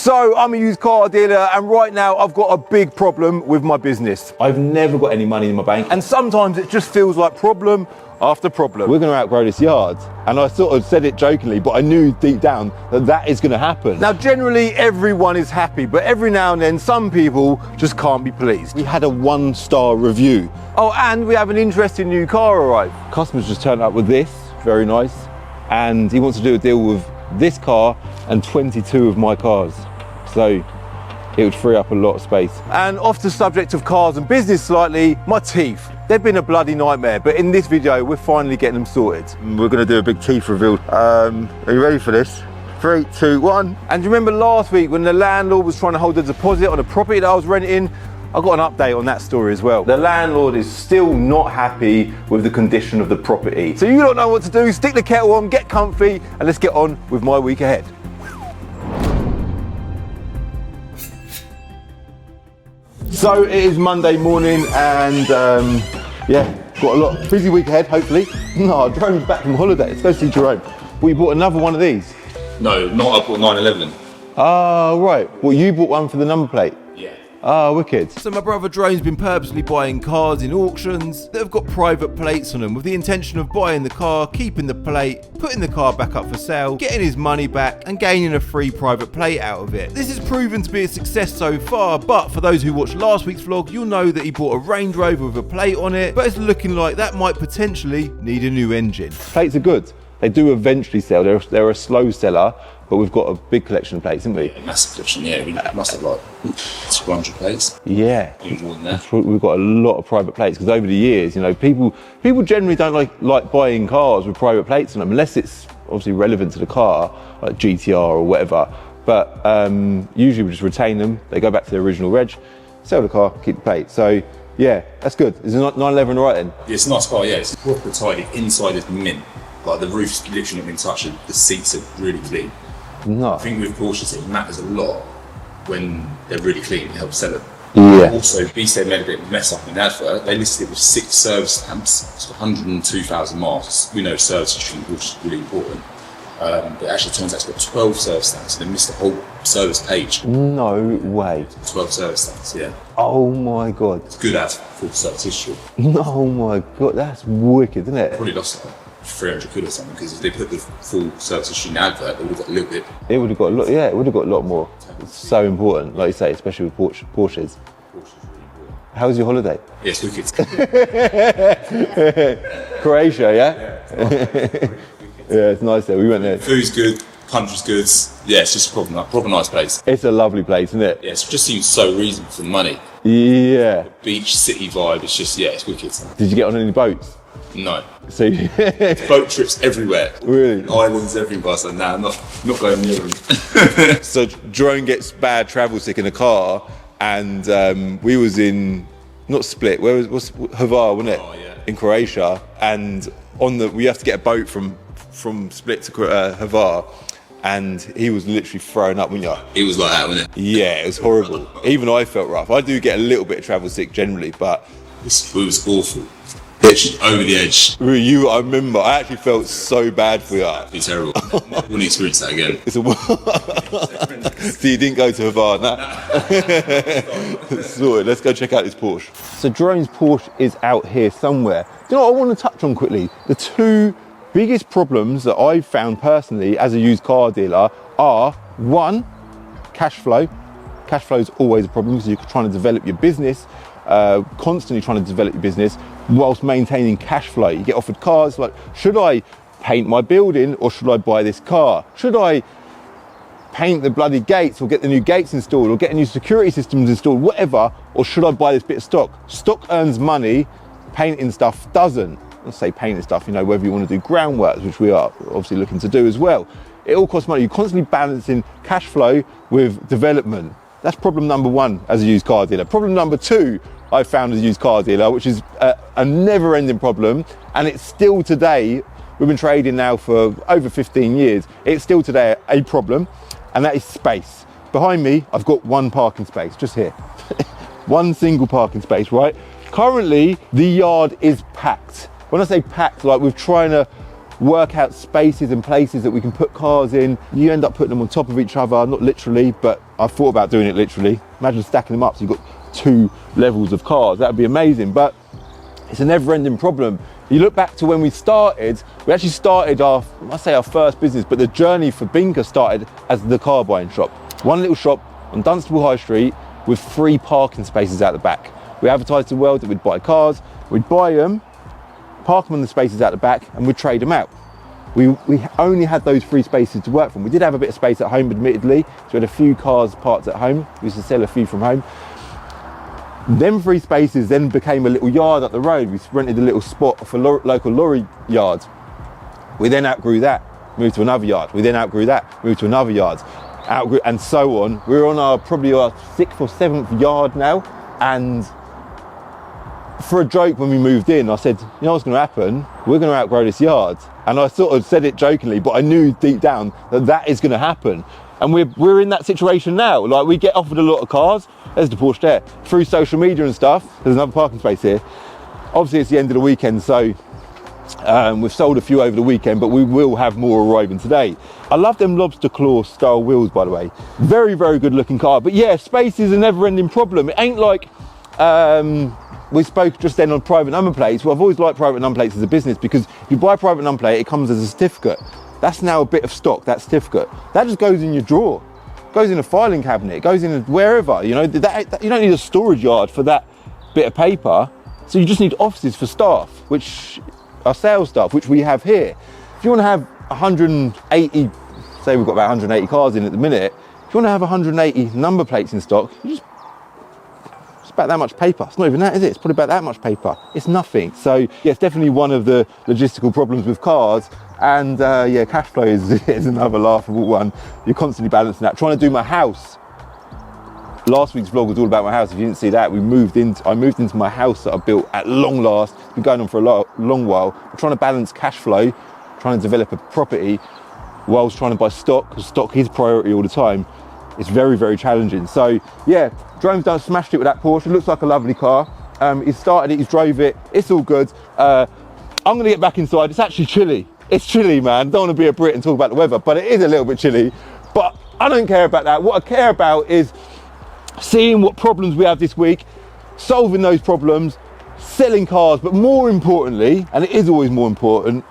So I'm a used car dealer, and right now I've got a big problem with my business. I've never got any money in my bank, and sometimes it just feels like problem after problem. We're going to outgrow this yard, and I sort of said it jokingly, but I knew deep down that that is going to happen. Now generally everyone is happy, but every now and then some people just can't be pleased. We had a 1-star review. Oh, and we have an interesting new car arrive. Customers just turned up with this, very nice, and he wants to do a deal with this car and 22 of my cars. So it would free up a lot of space. And off the subject of cars and business slightly, my teeth. They've been a bloody nightmare, but in this video, we're finally getting them sorted. We're gonna do a big teeth reveal. Are you ready for this? 3, 2, 1. And do you remember last week when the landlord was trying to hold a deposit on a property that I was renting? I got an update on that story as well. The landlord is still not happy with the condition of the property. So you don't know what to do, stick the kettle on, get comfy, and let's get on with my week ahead. So it is Monday morning, and yeah, got a busy week ahead, hopefully. No, Jerome's back from holiday. Let's go see Jerome. Well, you bought another one of these? No, not I bought 911. Oh, right. Well, you bought one for the number plate? Yeah. Oh, wicked. So my brother Jerome's been purposely buying cars in auctions that have got private plates on them with the intention of buying the car, keeping the plate, putting the car back up for sale, getting his money back and gaining a free private plate out of it. This has proven to be a success so far, but for those who watched last week's vlog, you'll know that he bought a Range Rover with a plate on it, but it's looking like that might potentially need a new engine. Plates are good. They do eventually sell. They're a slow seller, but we've got a big collection of plates, haven't we? Yeah, massive collection, yeah. We must have like 200 plates. Yeah. Even more than that. We've got a lot of private plates, because over the years, you know, people generally don't like buying cars with private plates on them, unless it's obviously relevant to the car, like GTR or whatever. But usually we just retain them. They go back to their original reg, sell the car, keep the plate. So yeah, that's good. Is it 911 all right then? Yeah, it's a nice car, yeah. It's proper tidy. Inside is mint. Like the roof's literally not been touched. The seats are really clean. No. I think with Porsches it matters a lot when they're really clean. It helps sell them. Yeah. Also, BC made a bit of a mess up in the advert. They listed it with 6 service stamps. It's got 102,000 miles. We know service history in Porsche is really important. But it actually turns out it's got 12 service stamps. So they missed the whole service page. No way. 12 service stamps, yeah. Oh my God. It's good as full service history. Oh my God, that's wicked, isn't it? Probably lost like 300 quid or something, because if they put the full service history in the advert, they would have got a little bit. It would have got a lot, yeah, it would have got a lot more. It's so important, like you say, especially with Porsches. Porsche's really important. How was your holiday? Yeah, it's wicked. Croatia, yeah? Yeah, it's nice there, we went there. Food's good, country's good. Yeah, it's just a proper nice place. It's a lovely place, isn't it? Yeah, it just seems so reasonable for the money. Yeah. Beach, city vibe, it's just, yeah, it's wicked. Did you get on any boats? No. So boat trips everywhere. Really? Islands everywhere. So nah, I'm not going near them. So Jerome gets bad travel sick in a car, and we was in not Split. Where was Hvar, wasn't it? Oh yeah. In Croatia, and we have to get a boat from Split to Hvar, and he was literally throwing up, wasn't you? It was like that, wasn't it? Yeah, it was horrible. Even I felt rough. I do get a little bit of travel sick generally, but it was awful. Literally over the edge. I remember, I actually felt so bad for you. It's terrible. I wouldn't experience that again. So you didn't go to Havana? Nah. Sorted, let's go check out this Porsche. So Jerome's Porsche is out here somewhere. Do you know what I want to touch on quickly? The 2 biggest problems that I've found personally as a used car dealer are, 1, cash flow. Cash flow is always a problem because you're trying to develop your business, constantly trying to develop your business whilst maintaining cash flow. You get offered cars like, should I paint my building or should I buy this car? Should I paint the bloody gates or get the new gates installed or get new security systems installed, whatever, or should I buy this bit of stock? Stock earns money, painting stuff doesn't. Let's say painting stuff, you know, whether you want to do groundworks, which we are obviously looking to do as well. It all costs money. You're constantly balancing cash flow with development. That's problem number 1 as a used car dealer. Problem number 2 I found as a used car dealer, which is a never-ending problem, and it's still today, we've been trading now for over 15 years, it's still today a problem, and that is space. Behind me, I've got 1 parking space, just here. 1 single parking space, right? Currently, the yard is packed. When I say packed, like we're trying to work out spaces and places that we can put cars in. You end up putting them on top of each other, not literally, but I thought about doing it literally. Imagine stacking them up so you've got 2 levels of cars. That would be amazing, but it's a never-ending problem. You look back to when we actually started our first business, but the journey for Binker started as the car buying shop. One little shop on Dunstable High Street with 3 parking spaces out the back. We advertised to the world that we'd buy cars, we'd buy them, park them on the spaces out the back, and we'd trade them out. We only had those 3 spaces to work from. We did have a bit of space at home, admittedly, so we had a few cars parked at home. We used to sell a few from home. Them 3 spaces then became a little yard up the road. We rented a little spot for local lorry yards. We then outgrew that, moved to another yard. We then outgrew that, moved to another yard, and so on. We're on probably our 6th or 7th yard now, and for a joke when we moved in, I said, you know what's going to happen? We're going to outgrow this yard. And I sort of said it jokingly, but I knew deep down that is going to happen. And we're in that situation now. Like, we get offered a lot of cars. There's the Porsche there. Through social media and stuff, there's another parking space here. Obviously, it's the end of the weekend, so we've sold a few over the weekend, but we will have more arriving today. I love them lobster claw style wheels, by the way. Very, very good looking car. But yeah, space is a never-ending problem. It ain't like we spoke just then on private number plates. Well, I've always liked private number plates as a business, because if you buy a private number plate, it comes as a certificate. That's now a bit of stock, that certificate. That just goes in your drawer, goes in a filing cabinet, goes in wherever, you know. You don't need a storage yard for that bit of paper. So you just need offices for staff, which are sales staff, which we have here. If you want to have 180, say we've got about 180 cars in at the minute, if you want to have 180 number plates in stock, it's about that much paper. It's not even that, is it? It's probably about that much paper. It's nothing. So yeah, it's definitely one of the logistical problems with cars. And yeah, cash flow is another laughable one. You're constantly balancing that. Trying to do my house. Last week's vlog was all about my house. If you didn't see that, I moved into my house that I built at long last. It's been going on for a long while. I'm trying to balance cash flow, trying to develop a property, whilst trying to buy stock, because stock is priority all the time. It's very, very challenging. So yeah, Drone's done smashed it with that Porsche. It looks like a lovely car. He's started it, he's drove it. It's all good. I'm gonna get back inside. It's actually chilly. It's chilly, man. Don't want to be a Brit and talk about the weather, but it is a little bit chilly. But I don't care about that. What I care about is seeing what problems we have this week, solving those problems, selling cars, but more importantly, and it is always more important,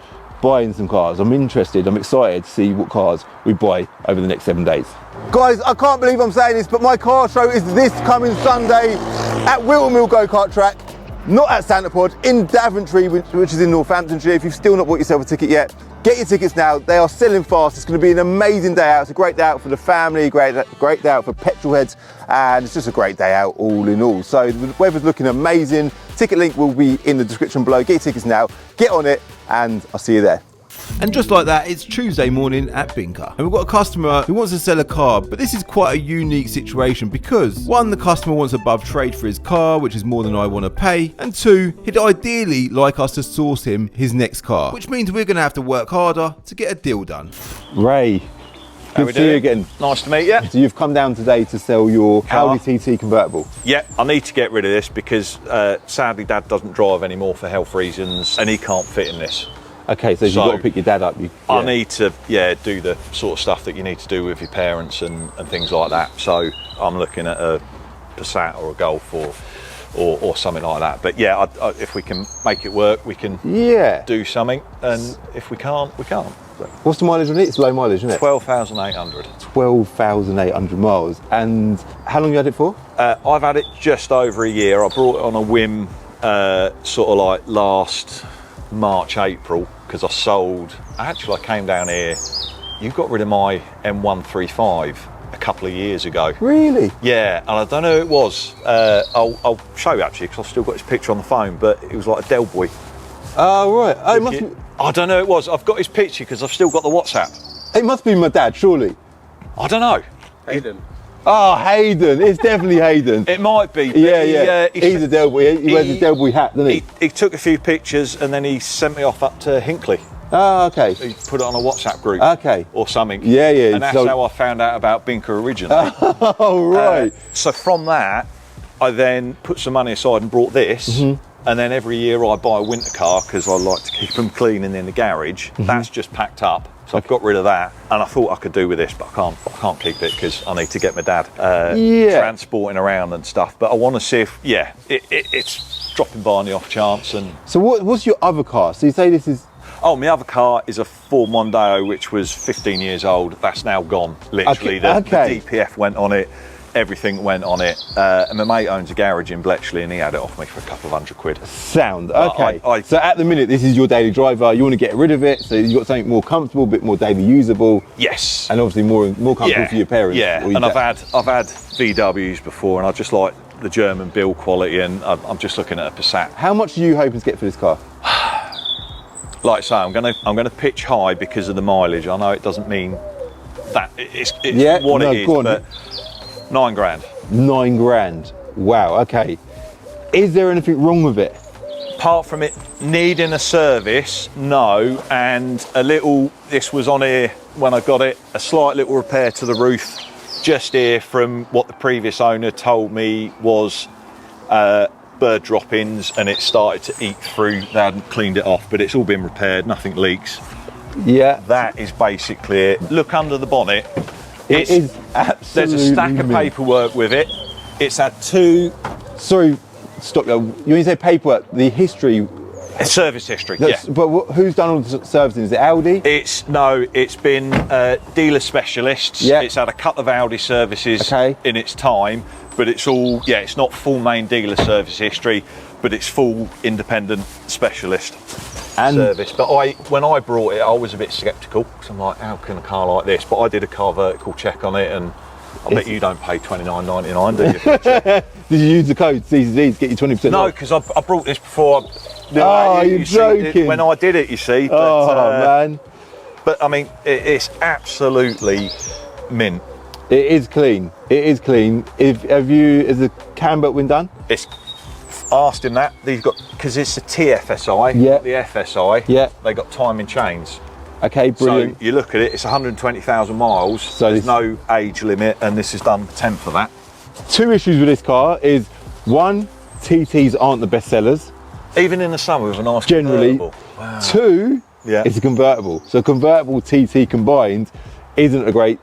buying some cars. I'm interested, I'm excited to see what cars we buy over the next 7 days. Guys, I can't believe I'm saying this, but my car show is this coming Sunday at Wilton Mill Go-Kart Track. Not at Santa Pod, in Daventry, which is in Northamptonshire. If you've still not bought yourself a ticket yet, get your tickets now. They are selling fast. It's going to be an amazing day out. It's a great day out for the family, great day out for petrol heads, and it's just a great day out all in all. So the weather's looking amazing. Ticket link will be in the description below. Get your tickets now, get on it, and I'll see you there. And just like that, it's Tuesday morning at Binker. And we've got a customer who wants to sell a car, but this is quite a unique situation because 1, the customer wants above trade for his car, which is more than I want to pay, and 2, he'd ideally like us to source him his next car, which means we're going to have to work harder to get a deal done. Ray, good to see you again. Nice to meet you. So you've come down today to sell your Audi TT convertible. Yeah, I need to get rid of this because sadly Dad doesn't drive anymore for health reasons and he can't fit in this. Okay, so you've got to pick your dad up. I need to, do the sort of stuff that you need to do with your parents and things like that. So I'm looking at a Passat or a Golf or something like that. But yeah, if we can make it work, we can do something. And if we can't, we can't. What's the mileage on it? It's low mileage, isn't it? 12,800. 12,800 miles. And how long have you had it for? I've had it just over a year. I brought it on a whim, sort of like last March, April, because I came down here. You got rid of my M135 a couple of years ago. Really? Yeah, and I don't know who it was. I'll show you actually, because I've still got his picture on the phone, but it was like a Del Boy. Oh, right. Oh, it must be... I don't know who it was. I've got his picture because I've still got the WhatsApp. It must be my dad, surely. I don't know. Hayden. Oh, Hayden. It's definitely Hayden. It might be. Yeah. He's a Del Boy. He wears a Del Boy hat, doesn't he? He took a few pictures and then he sent me off up to Hinckley. Oh, okay. He put it on a WhatsApp group. Okay. Or something. Yeah. And that's how I found out about Binker originally. Oh, right. So from that, I then put some money aside and brought this. And then every year I buy a winter car because I like to keep them clean and in the garage. That's just packed up. So I've got rid of that, and I thought I could do with this, but I can't keep it because I need to get my dad transporting around and stuff. But I want to see if, it's dropping by on the off chance. And So what's your other car? So you say this is... oh, my other car is a Ford Mondeo, which was 15 years old. That's now gone. Literally, the DPF went on it. Everything went on it, and my mate owns a garage in Bletchley, and he had it off me for a couple of £100. Sound, okay. So at the minute, this is your daily driver. You want to get rid of it, so you've got something more comfortable, a bit more daily usable. Yes. And obviously more comfortable for your parents. Yeah, and I've had VWs before, and I just like the German build quality, and I'm just looking at a Passat. How much are you hoping to get for this car? Like I say, I'm gonna pitch high because of the mileage. I know it doesn't mean that it's what it is, but £9 grand. £9 grand. Wow. Okay. Is there anything wrong with it? Apart from it needing a service, no. And a little. This was on here when I got it. A slight little repair to the roof, just here from what the previous owner told me was bird droppings, and it started to eat through. They hadn't cleaned it off, but it's all been repaired. Nothing leaks. Yeah. That is basically it. Look under the bonnet. It is absolutely... There's a stack of paperwork with it. It's had two... Sorry, stop there. When you say paperwork, the history... Service history, But who's done all the servicing? Is it Audi? It's been dealer specialists. Yeah. It's had a couple of Audi services in its time, but it's all... it's not full main dealer service history, but it's full independent specialist service. But when I brought it, I was a bit sceptical because I'm like, how can a car like this? But I did a car vertical check on it, and I bet you don't pay $29.99, do you? Did you use the code CCD to get you 20% No, off? because I brought this before. You're joking. When I did it, you see. But, man. But I mean, it's absolutely mint. It is clean. It is clean. Is the cam belt been done? It's asked him that. They've got, because it's a TFSI, the FSI. Yeah. They got timing chains. Okay, brilliant. So you look at it, it's 120,000 miles. So there's no age limit, and this is done 10 for that. Two issues with this car is, one, TTs aren't the best sellers. Even in the summer with a nice generally. convertible. Wow. Two, it's a convertible. So convertible TT combined isn't a great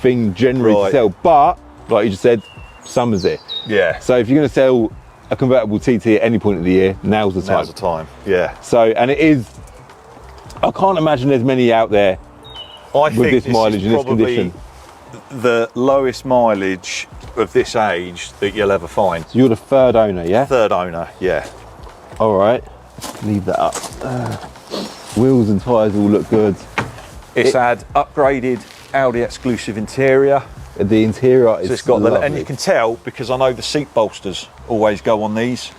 thing generally to sell, but like you just said, summer's it. Yeah. So if you're going to sell a convertible TT at any point of the year, now's the time. Now's the time, yeah. So, and it is, I can't imagine there's many out there with this mileage in this condition. The lowest mileage of this age that you'll ever find. So you're the third owner, yeah? Third owner, yeah. All right, leave that up. Wheels and tyres all look good. It's had upgraded Audi exclusive interior. The interior is so it's got lovely. and you can tell because I know the seat bolsters always go on these.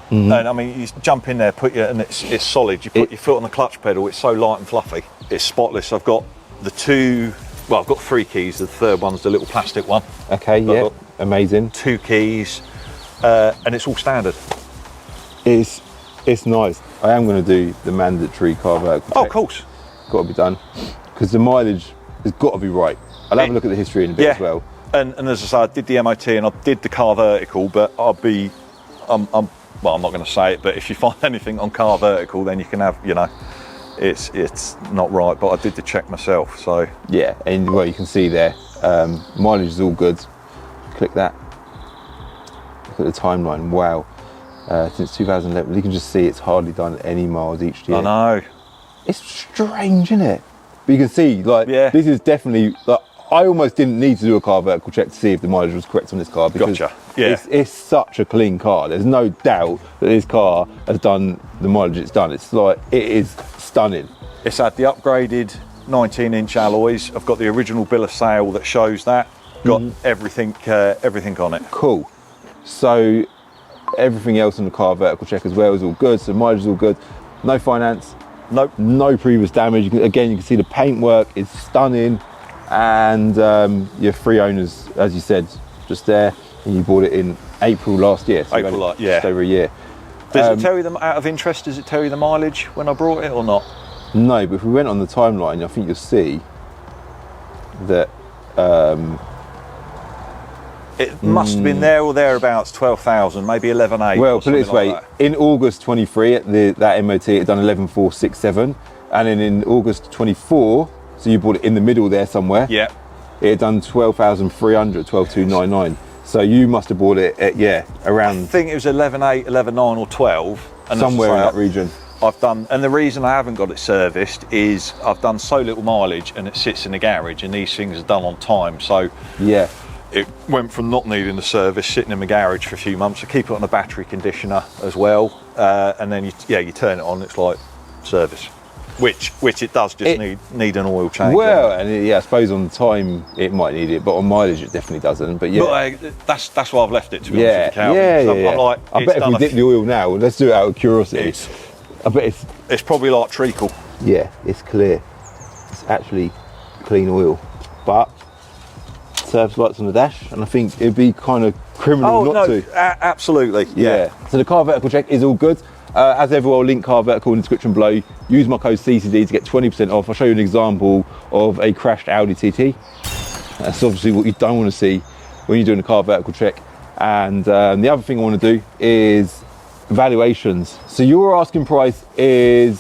And I mean, you jump in there, and it's solid. You put your foot on the clutch pedal. It's so light and fluffy. It's spotless. I've got I've got 3 keys. The third one's the little plastic one. Okay, yeah, amazing. 2 keys, and it's all standard. It's nice. I am going to do the mandatory car vertical check. Of course. Got to be done because the mileage has got to be right. I'll have a look at the history in a bit as well. And as I say, I did the MOT and I did the car vertical, but I'm not going to say it, but if you find anything on car vertical, then you can have, it's not right, but I did the check myself, so. Yeah, and well, you can see there, mileage is all good. Click that. Look at the timeline, wow. Since 2011, you can just see it's hardly done any miles each year. I know. It's strange, isn't it? But you can see, this is definitely, I almost didn't need to do a car vertical check to see if the mileage was correct on this car because it's such a clean car. There's no doubt that this car has done the mileage it's done. It's it is stunning. It's had the upgraded 19-inch alloys. I've got the original bill of sale that shows that. Got everything on it. Cool. So everything else on the car vertical check as well is all good. So the mileage is all good. No finance. Nope. No previous damage. You can see the paintwork is stunning. And your 3 owners, as you said, just there, and you bought it in April last year. So just over a year. Does it tell you out of interest? Does it tell you the mileage when I brought it or not? No, but if we went on the timeline, I think you'll see that It must have been there or thereabouts, 12,000, maybe 11,800. Well, or put it this something way, like that. in August 23 at that MOT, it done 11,467, and then in August 24, so you bought it in the middle there somewhere. Yeah. It had done 12,300, 12,299. So you must have bought it at, I around think it was 11,800, 11,900 or 12. And somewhere in as I that say, region. I've done, and the reason I haven't got it serviced is I've done so little mileage and it sits in the garage, and these things are done on time. So Yeah. it went from not needing the service, sitting in my garage for a few months. I keep it on a battery conditioner as well, and then you turn it on. It's like service, which it does just need an oil change. Well, and I suppose on time it might need it, but on mileage it definitely doesn't. But yeah, But that's why I've left it, to be honest with you, Calvin. yeah. So I'm like, I bet if we dip the oil now, let's do it out of curiosity. I bet It's probably like treacle. it's clear. It's actually clean oil, but service lights on the dash, and I think it'd be kind of criminal not to. Absolutely. Yeah. So the car vertical check is all good. As ever, I'll link car vertical in the description below. Use my code CCD to get 20% off. I'll show you an example of a crashed Audi TT. That's obviously what you don't want to see when you're doing a car vertical check. And the other thing I want to do is valuations. So your asking price is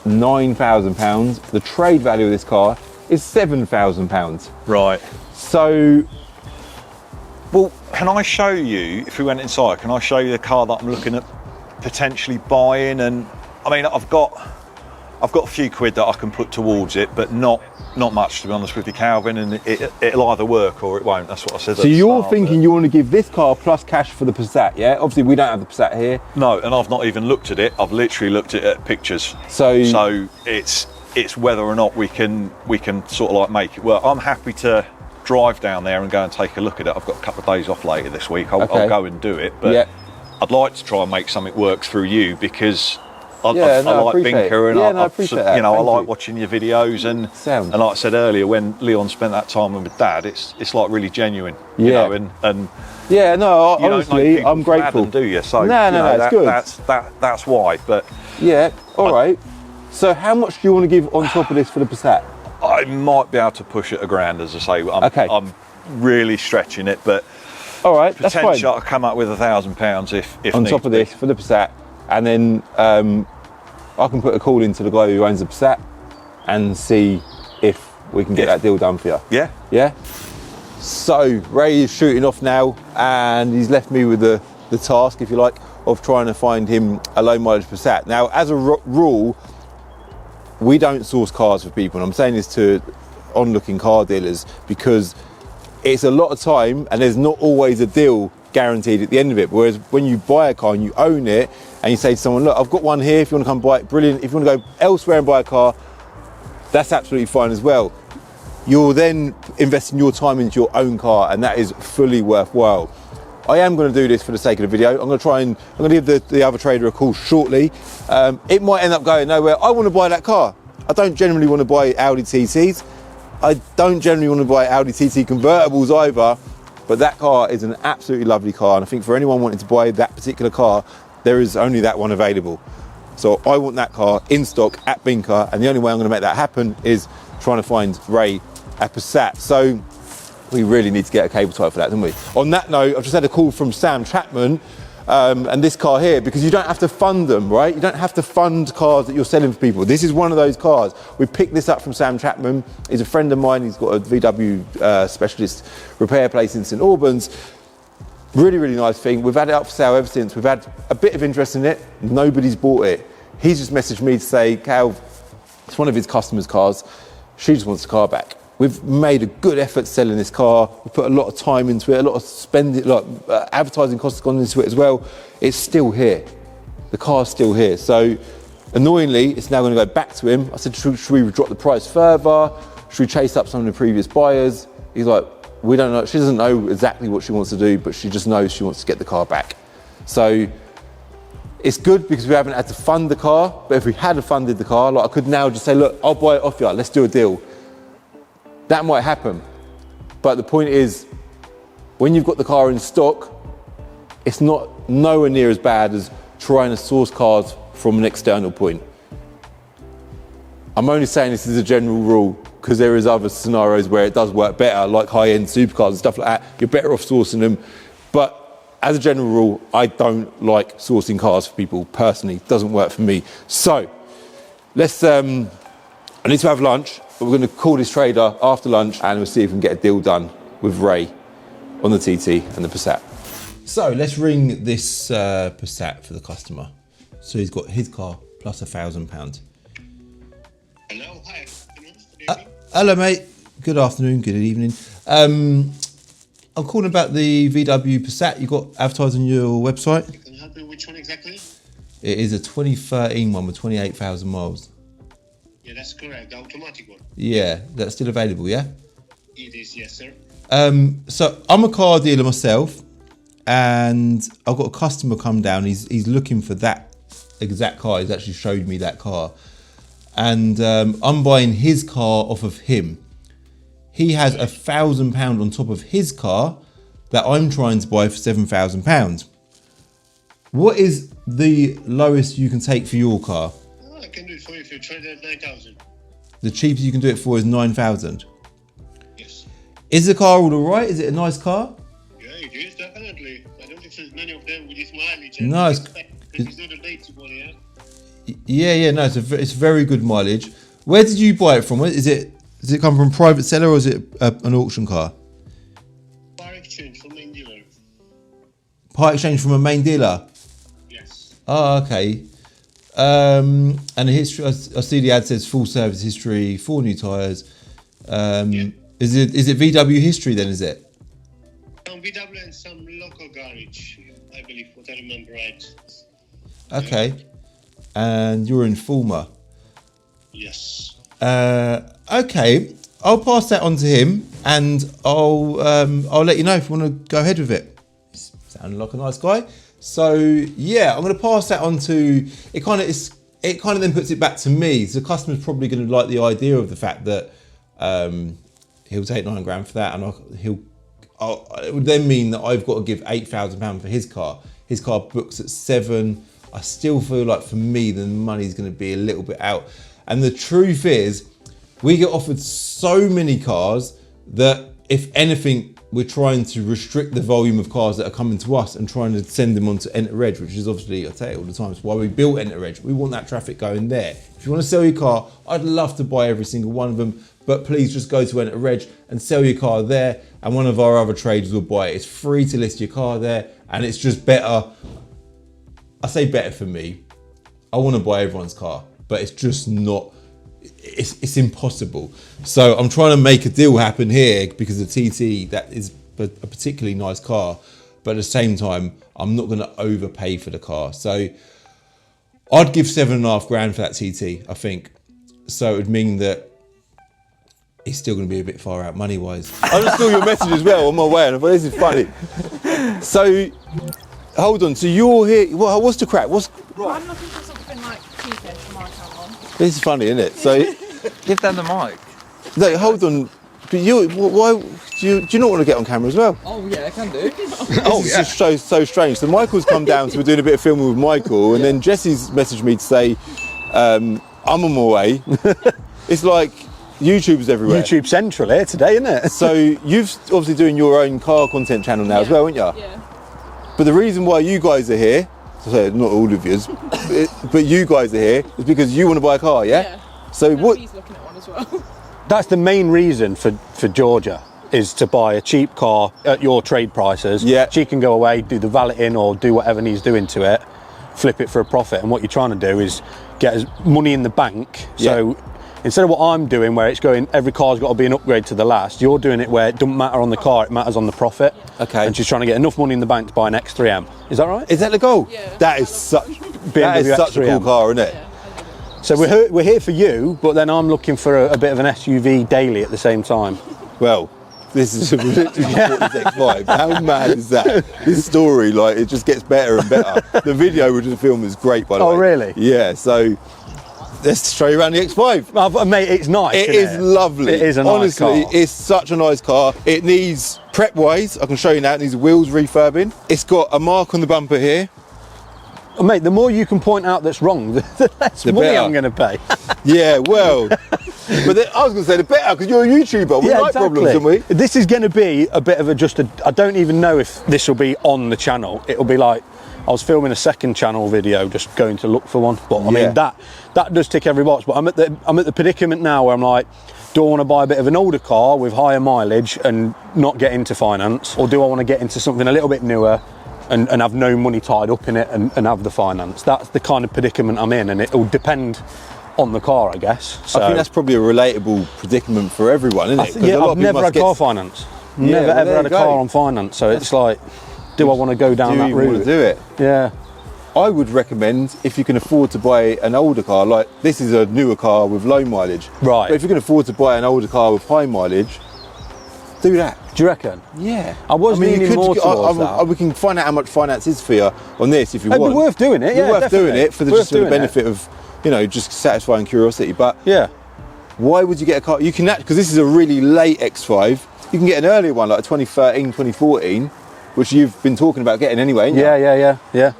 £9,000. The trade value of this car is £7,000. Right. So, Well, can I show you, if we went inside, can I show you the car that I'm looking at potentially buying? And I mean, I've got a few quid that I can put towards it, but not much, to be honest with you, Calvin, and it'll either work or it won't. That's what I said. so you're thinking you want to give this car plus cash for the Passat, yeah? Obviously we don't have the Passat here. No, and I've not even looked at it. I've literally looked at it at pictures. So it's whether or not we can sort of like make it work. I'm happy to drive down there and go and take a look at it. I've got a couple of days off later this week. I'll go and do it, but I'd like to try and make something work through you, because I like Binker, and I appreciate that. I like watching your videos, and like I said earlier, when Leon spent that time with my dad, it's like really genuine. You know, and yeah, no, you honestly, don't know people I'm grateful. from Adam, do you? So no, it's good. That's why. But yeah, all right. So how much do you want to give on top of this for the Passat? I might be able to push it £1,000, as I say. I'm really stretching it, but all right, that's fine. Potentially I'll come up with £1,000 if on top of this for the Passat, and then I can put a call into the guy who owns the Passat and see if we can get that deal done for you. Yeah. Yeah. So Ray is shooting off now, and he's left me with the task, if you like, of trying to find him a low mileage Passat. Now, as a rule, we don't source cars for people, and I'm saying this to onlooking car dealers because it's a lot of time and there's not always a deal guaranteed at the end of it. Whereas when you buy a car and you own it and you say to someone, look, I've got one here, if you want to come buy it, brilliant. If you want to go elsewhere and buy a car, that's absolutely fine as well. You're then investing your time into your own car, and that is fully worthwhile. I am going to do this for the sake of the video. I'm going to give the other trader a call shortly. It might end up going nowhere. I want to buy that car. I don't generally want to buy Audi TTs. I don't generally want to buy Audi TT convertibles either, but that car is an absolutely lovely car, and I think for anyone wanting to buy that particular car, there is only that one available. So I want that car in stock at Binker, and the only way I'm going to make that happen is trying to find Ray a Passat. So we really need to get a cable tie for that, don't we? On that note, I've just had a call from Sam Chapman and this car here, because you don't have to fund them, right? You don't have to fund cars that you're selling for people. This is one of those cars. We picked this up from Sam Chapman. He's a friend of mine. He's got a VW specialist repair place in St Albans. Really, really nice thing. We've had it up for sale ever since. We've had a bit of interest in it. Nobody's bought it. He's just messaged me to say, Cal, it's one of his customers' cars. She just wants the car back. We've made a good effort selling this car. We've put a lot of time into it, a lot of spending, advertising costs have gone into it as well. It's still here. The car's still here. So annoyingly, it's now going to go back to him. I said, should we drop the price further? Should we chase up some of the previous buyers? He's like, we don't know. She doesn't know exactly what she wants to do, but she just knows she wants to get the car back. So it's good because we haven't had to fund the car. But if we had funded the car, I could now just say, look, I'll buy it off you. Let's do a deal. That might happen, but the point is, when you've got the car in stock, it's not nowhere near as bad as trying to source cars from an external point. I'm only saying this as a general rule. because there is other scenarios where it does work better, like high-end supercars and stuff like that. You're better off sourcing them. But as a general rule, I don't like sourcing cars for people personally. It doesn't work for me. So let's, I need to have lunch, but we're going to call this trader after lunch and we'll see if we can get a deal done with Ray on the TT and the Passat. So let's ring this Passat for the customer. So he's got his car plus £1,000. Hello, hi. Hello, mate. Good afternoon, good evening. I'm calling about the VW Passat you got advertised on your website. Can you help me? Which one exactly? It is a 2013 one with 28,000 miles. Yeah, that's correct. The automatic one. Yeah, that's still available, yeah? It is, yes, sir. So I'm a car dealer myself, and I've got a customer come down. He's looking for that exact car. He's actually showed me that car, and I'm buying his car off of him. He has £1,000 on top of his car that I'm trying to buy for £7,000. What is the lowest you can take for your car? Oh, I can do it for you if you trade it at 9,000. The cheapest you can do it for is 9,000. Yes. Is the car all right? Is it a nice car? Yeah, it is, definitely. I don't think there's many of them with this mileage. No, it's not a lazy one, yeah? Yeah, no, it's a very good mileage. Where did you buy it from? Does it come from a private seller or is it an auction car? Part exchange from main dealer. Part exchange from a main dealer? Yes. Oh, okay. And the history, I see the ad says full service history, 4 new tyres. Yeah. Is it VW history then, is it? Some VW and some local garage, I believe, what I remember right. Okay. And you're in Fulmer. Yes. Okay. I'll pass that on to him and I'll let you know if you want to go ahead with it. Sounded like a nice guy. So yeah, I'm going to pass that on to, it kind of then puts it back to me. So the customer's probably going to like the idea of the fact that he'll take £9,000 for that, and it would then mean that I've got to give £8,000 for his car. His car books at 7. I still feel like for me the money's going to be a little bit out. And the truth is, we get offered so many cars that if anything, we're trying to restrict the volume of cars that are coming to us and trying to send them onto Enter Reg, which is obviously, I tell you all the time, it's why we built Enter Reg. We want that traffic going there. If you want to sell your car, I'd love to buy every single one of them, but please just go to Enter Reg and sell your car there, and one of our other traders will buy it. It's free to list your car there, and it's just better. I say better for me. I want to buy everyone's car, but it's just not, it's impossible. So I'm trying to make a deal happen here because the TT, that is a particularly nice car, but at the same time, I'm not going to overpay for the car. So I'd give £7,500 for that TT, I think. So it would mean that it's still going to be a bit far out money-wise. I just saw your message as well on my way and I thought this is funny. So, hold on, so you're here, well, what's the crack? I'm looking for something like cheaper for my account on. This is funny, isn't it? So, Give them the mic. no, hold on, but why, do you not want to get on camera as well? Oh yeah, I can do. Oh, yeah. This is so strange. So Michael's come down, so we're doing a bit of filming with Michael, and then Jesse's messaged me to say, I'm on my way. It's like YouTubers everywhere. YouTube Central here today, isn't it? So you've obviously doing your own car content channel now as well, aren't you? Yeah. But the reason why you guys are here, so not all of yous, but you guys are here, is because you want to buy a car, yeah? Yeah. So And what? he's looking at one as well. That's the main reason for Georgia, is to buy a cheap car at your trade prices. Yeah. She can go away, do the valeting or do whatever needs doing to it, flip it for a profit. And what you're trying to do is get as money in the bank. So instead of what I'm doing, where it's going, every car's got to be an upgrade to the last, you're doing it where it doesn't matter on the car, it matters on the profit. Okay. And she's trying to get enough money in the bank to buy an X3M. Is that right? Is that the goal? Yeah. That is such a cool X3M. car, isn't it? Yeah. So we're here for you, but then I'm looking for a bit of an SUV daily at the same time. Well, this is literally the X5. How mad is that? This story, like, it just gets better and better. The video we just filmed is great, by the way. Oh, really? Yeah, so let's show you around the X5. Oh, mate, it's nice. It isn't is lovely. It is a nice Honestly, car. it's such a nice car. It needs, prep-wise, I can show you now, it needs wheels refurbing. It's got a mark on the bumper here. Oh, mate, the more you can point out that's wrong, the less money better. I'm going to pay. Yeah, well, But I was going to say the better because you're a YouTuber. We like problems, don't we? This is going to be a bit of I don't even know if this will be on the channel. It'll be like, I was filming a second channel video, just going to look for one. But I mean, that does tick every box. But I'm at the predicament now where I'm like, do I want to buy a bit of an older car with higher mileage and not get into finance? Or do I want to get into something a little bit newer and have no money tied up in it and have the finance? That's the kind of predicament I'm in, and it'll depend on the car, I guess. So, I think that's probably a relatable predicament for everyone, isn't it? Yeah, I've never had car finance. Never ever had a car on finance. So it's like, do I want to go down that route? Do you want to do it? Yeah. I would recommend, if you can afford to buy an older car, like this is a newer car with low mileage. Right. But if you can afford to buy an older car with high mileage, do that. Do you reckon? Yeah. I was leaning more towards that. We can find out how much finance is for you on this if you It'd want. be worth doing it, It'd be worth doing it for the benefit of, just satisfying curiosity. But yeah, why would you get a car? You can, because this is a really late X5, you can get an earlier one, like a 2013, 2014, which you've been talking about getting anyway, ain't you? Yeah.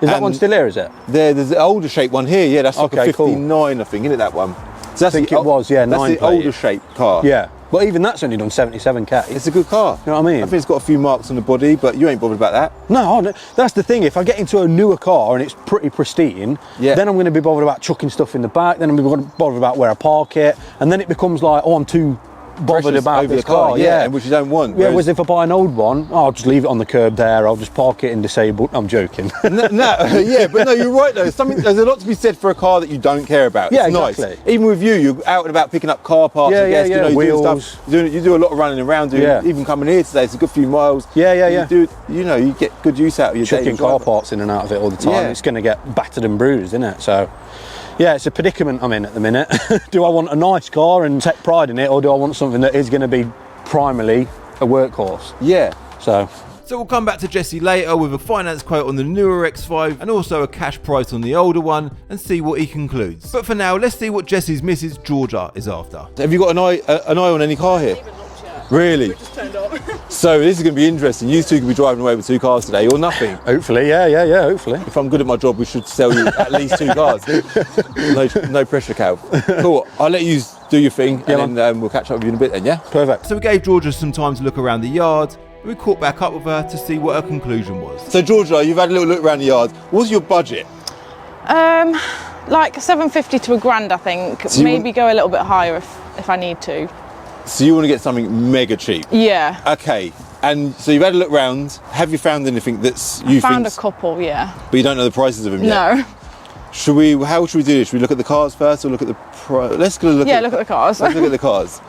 Is that one still here, is it? There's an older shape one here, yeah, that's like a 59, cool. I think, isn't it, that one? So that's I think it was, yeah, that's 9 the older shape car. Yeah, but even that's only done 77k. It's a good car. You know what I mean? I think it's got a few marks on the body, but you ain't bothered about that. No, that's the thing. If I get into a newer car and it's pretty pristine, then I'm going to be bothered about chucking stuff in the back, then I'm going to be bothered about where I park it, and then it becomes like, oh, I'm too bothered about over this the car, yeah, which you don't want. Yeah, whereas if I buy an old one, I'll just leave it on the curb there, I'll just park it in disabled. I'm joking. Yeah, but no, you're right though. There's a lot to be said for a car that you don't care about. Yeah, it's exactly. Nice. Even with you're out and about picking up car parts, I guess, wheels. doing stuff. You do a lot of running around, even coming here today, it's a good few miles. Yeah. You get good use out of your chucking car parts in and out of it all the time. It's going to get battered and bruised, isn't it? So yeah, it's a predicament I'm in at the minute. Do I want a nice car and take pride in it, or do I want something that is going to be primarily a workhorse? Yeah. So we'll come back to Jesse later with a finance quote on the newer X5 and also a cash price on the older one and see what he concludes. But for now, let's see what Jesse's Mrs. Georgia is after. Have you got an eye on any car here? Really? Just turned on. So this is going to be interesting. You two could be driving away with 2 cars today, or nothing. Hopefully, yeah, hopefully. If I'm good at my job, we should sell you at least 2 cars. No pressure, Cal. Cool. I'll let you do your thing, and then we'll catch up with you in a bit then, yeah? Perfect. So we gave Georgia some time to look around the yard, and we caught back up with her to see what her conclusion was. So Georgia, you've had a little look around the yard. What's your budget? Like 750 to £1,000, I think. So maybe go a little bit higher if I need to. So you want to get something mega cheap? Yeah. Okay. And so you've had a look round. Have you found anything that's Found a couple, yeah. But you don't know the prices of them yet? No. How should we do this? Should we look at the cars first or look at the Let's go look look at the cars. Let's look at the cars.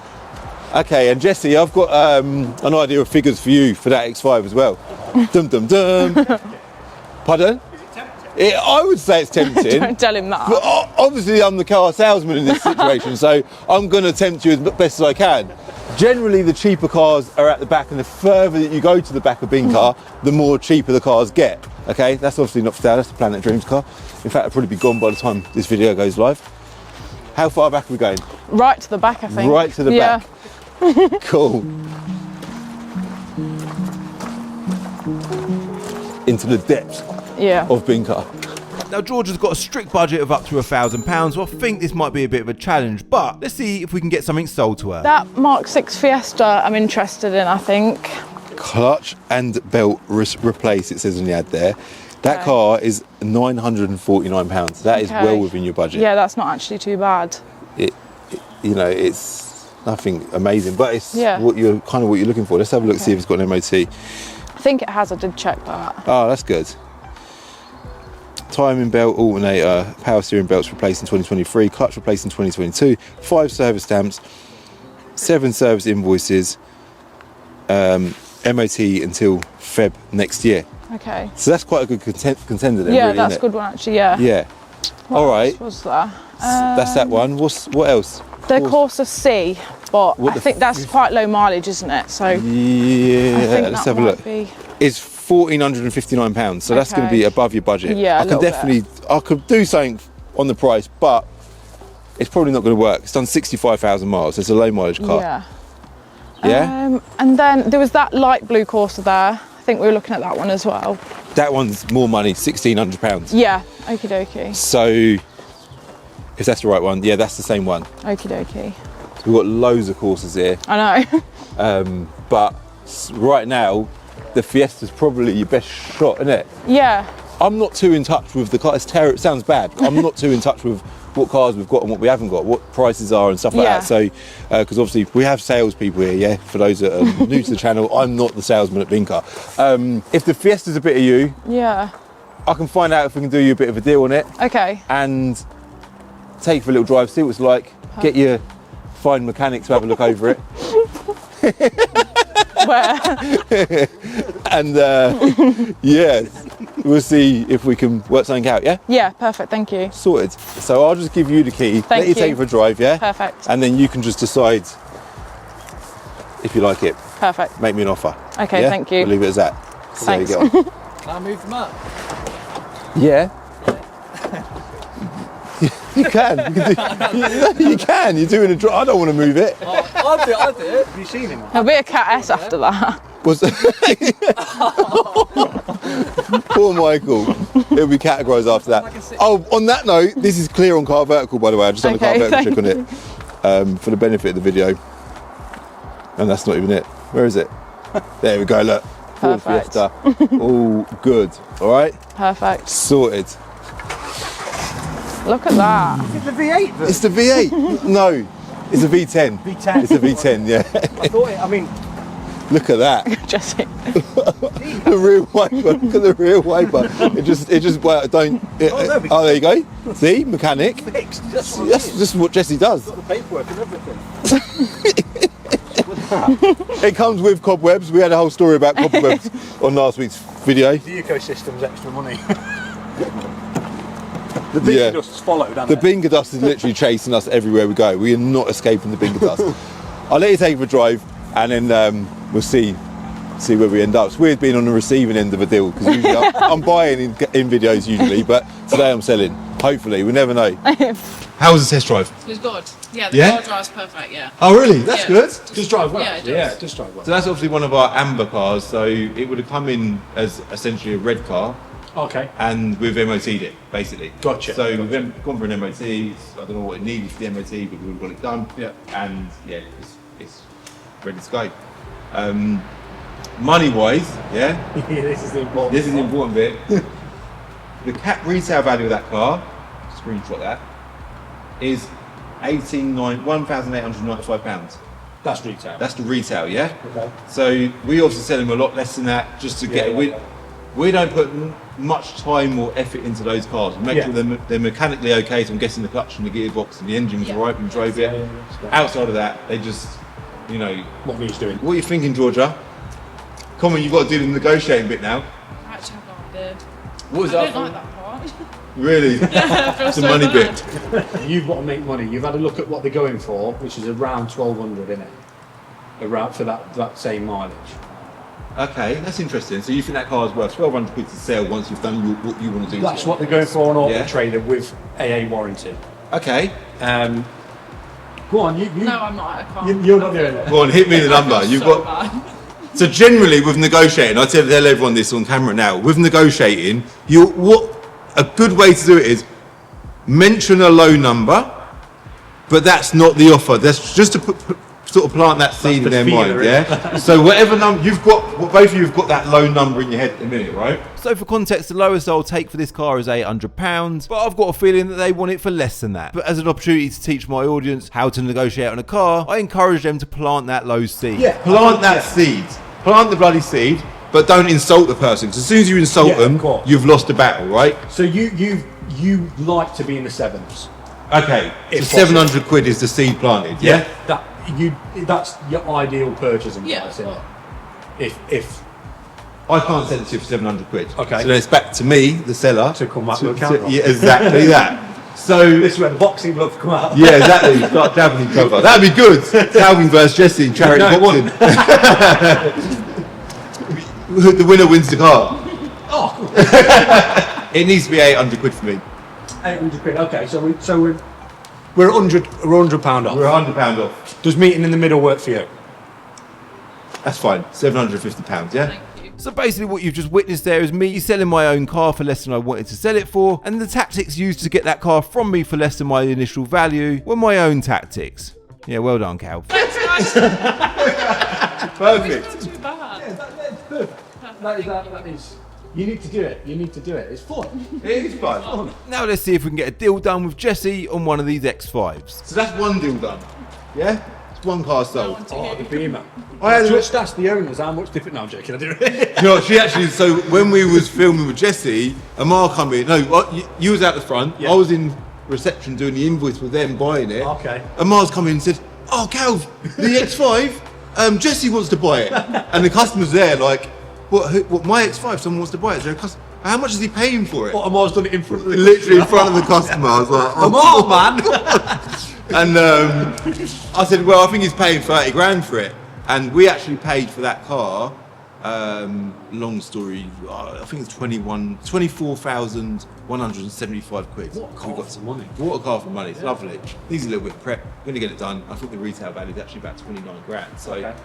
Okay, and Jesse, I've got an idea of figures for you for that X5 as well. Dum dum dum. Pardon? I would say it's tempting. Don't tell him that. But obviously, I'm the car salesman in this situation, so I'm going to tempt you as best as I can. Generally, the cheaper cars are at the back, and the further that you go to the back of Bincar, the more cheaper the cars get. Okay, that's obviously not for sale. That's the Planet Dreams car. In fact, it'll probably be gone by the time this video goes live. How far back are we going? Right to the back, I think. Right to the back. Cool. Into the depths of Bincar. Now Georgia's got a strict budget of up to £1,000, so I think this might be a bit of a challenge, but let's see if we can get something sold to her. That Mark 6 Fiesta I'm interested in, I think. Clutch and belt replace, it says on the ad there. That car is £949. That is well within your budget. Yeah, that's not actually too bad. It's nothing amazing, but it's what you're looking for. Let's have a look, see if it's got an MOT. I think it has. I did check that. Oh, that's good. Timing belt, alternator, power steering belts replaced in 2023, clutch replaced in 2022, 5 service stamps, 7 service invoices, MOT until Feb next year. Okay. So that's quite a good contender then, yeah, really, that's isn't a good one actually, yeah. Yeah. What all right. else was there? That's that one. What else? The Corsa C, but I think that's quite low mileage, isn't it? So yeah, let's have a look. It's £1,459, so that's going to be above your budget. Yeah, I could do something on the price, but it's probably not going to work. It's done 65,000 miles. It's a low mileage car. Yeah. Yeah. And then there was that light blue Corsa there. I think we were looking at that one as well. That one's more money, £1,600. Yeah. Okie dokie. So If that's the right one, yeah, that's the same one. Okie dokie. So we've got loads of courses here. I know. But right now, the Fiesta's probably your best shot, isn't it? Yeah. I'm not too in touch with the car. It sounds bad. I'm not too in touch with what cars we've got and what we haven't got, what prices are and stuff like that. So, because obviously we have salespeople here, yeah. For those that are new to the channel, I'm not the salesman at Binker. If the Fiesta's a bit of you, yeah, I can find out if we can do you a bit of a deal on it. Okay. And take for a little drive, see what it's like. Get your fine mechanic to have a look over it. Where? And yeah, we'll see if we can work something out, yeah? Yeah, perfect, thank you. Sorted. So I'll just give you the key, let you take it for a drive, yeah? Perfect. And then you can just decide if you like it. Perfect. Make me an offer. Okay, yeah? thank you. We'll leave it as that. So there you Thanks. go. Can I move them up? Yeah. You can. You can. You're doing a drive. I don't want to move it. I'll do it. Have you seen him? There'll be a Cat S after that. Poor Michael. It'll be categorised after that. Oh, on that note, this is clear on Car Vertical, by the way. I just done a Car Vertical check on it for the benefit of the video. And that's not even it. Where is it? There we go, look. Ford Perfect. Fiesta. All good. All right? Perfect. Sorted. Look at that. Is it the V8? It's the V8. No, it's a V10. V10. It's a V10, yeah. I thought it, I mean... Look at that. Just The rear wiper. Look at the rear wiper. It just well, don't. Oh, there you go. See, mechanic. Fixed. That's That's just what Jesse does. got the paperwork and everything. It comes with cobwebs. We had a whole story about cobwebs on last week's video. The ecosystem's extra money. The big dust's followed, hasn't The it? Binker dust is literally chasing us everywhere we go. We are not escaping the Binker dust. I'll let you take it for a drive, and then we'll see where we end up. It's weird being on the receiving end of a deal because usually I'm buying in videos usually, but today I'm selling. Hopefully, we never know. How was the test drive? It was good. Yeah, Yeah? car drive's perfect, yeah. Oh, really? That's good. Just drive well. Yeah, it does. Yeah, just drive well. So that's obviously one of our amber cars. So it would have come in as essentially a red car. Okay. And we've MOT'd it, basically. Gotcha. So we've gone for an MOT. I don't know what it needed for the MOT, but we've got it done. Yeah. And yeah, it's ready to go. Money-wise, yeah. This is the important. This is the important bit. The cap retail value of that car, screenshot that, is £1,895. That's retail. That's the retail, yeah. Okay. So we obviously sell them a lot less than that, just to get. We don't put much time or effort into those cars. We make sure they're mechanically okay. So I'm guessing the clutch and the gearbox and the engine was right when we drove it. Outside of that, they just, what he's doing. What are you thinking, Georgia? Come on, you've got to do the negotiating bit now. I actually have no idea. What was I that? don't like that part. Really? Yeah, I feel It's a so money bad. bit. You've got to make money. You've had a look at what they're going for, which is around 1,200, isn't it? Around for that same mileage. Okay, that's interesting. So you think that car is worth 1,200 quid to sell once you've done what you want to do? That's what they're going for on Auto Yeah. Trader with AA warranty. Okay. Go on, you. No, I'm not. I can't. You're not doing it. Go on, hit me the number. You've so got. bad. So generally, with negotiating, I tell everyone this on camera now. With negotiating, a good way to do it is mention a low number, but that's not the offer. That's just to sort of plant that seed in their mind, yeah. So whatever number you've got, both of you have got that low number in your head at the minute, right? So for context, the lowest I'll take for this car is £800, but I've got a feeling that they want it for less than that. But as an opportunity to teach my audience how to negotiate on a car, I encourage them to plant that low seed. Yeah, plant that seed. Plant the bloody seed, but don't insult the person. Because as soon as you insult them, you've lost the battle, right? So you like to be in the sevens. Okay, so If 700 quid is the seed planted, yeah? That's your ideal purchasing Yeah, price, isn't well. it? If I can't sell it to you for 700 quid. Okay. So then it's back to me, the seller. To come back with a counter offer. Yeah, exactly that. So, this is where the boxing gloves come out. yeah, exactly. Start dabbling each other. That'd be good. Calvin versus Jesse in charity boxing. The winner wins the car. Oh, It needs to be 800 quid for me. 800 quid. Okay, so we're £100 off. We're £100 off. Does meeting in the middle work for you? That's fine. £750, yeah? Thank you. So basically what you've just witnessed there is me selling my own car for less than I wanted to sell it for, and the tactics used to get that car from me for less than my initial value were my own tactics. Yeah, well done, Cal. Thanks, guys. Perfect. Not too bad. That is. You need to do it. You need to do it. It's fun. It is fun. Now let's see if we can get a deal done with Jesse on one of these X5s. So that's one deal done. Yeah? It's one car sold. Oh, the Beamer. I had Just ask the owners how much different. No, I'm joking. I do it. You know, she actually, so when we was filming with Jesse, Amar come in, you was out the front, Yeah. I was in reception doing the invoice with them buying it. Okay. Amar's come in and said, oh, Calv, the X5, Jesse wants to buy it. And the customer's there like, what, my X5, someone wants to buy it. Is there a customer? How much is he paying for it? What, Amar's done it in front of the Literally in front of the customer. I was like, Amar, man. And I said, well, I think he's paying 30 grand for it. And we actually paid for that car, long story, I think it's 24,175 quid. What a car for money. What a car for money, it's lovely. Needs a little bit of prep, we're going to get it done. I think the retail value is actually about 29 grand. So, Okay.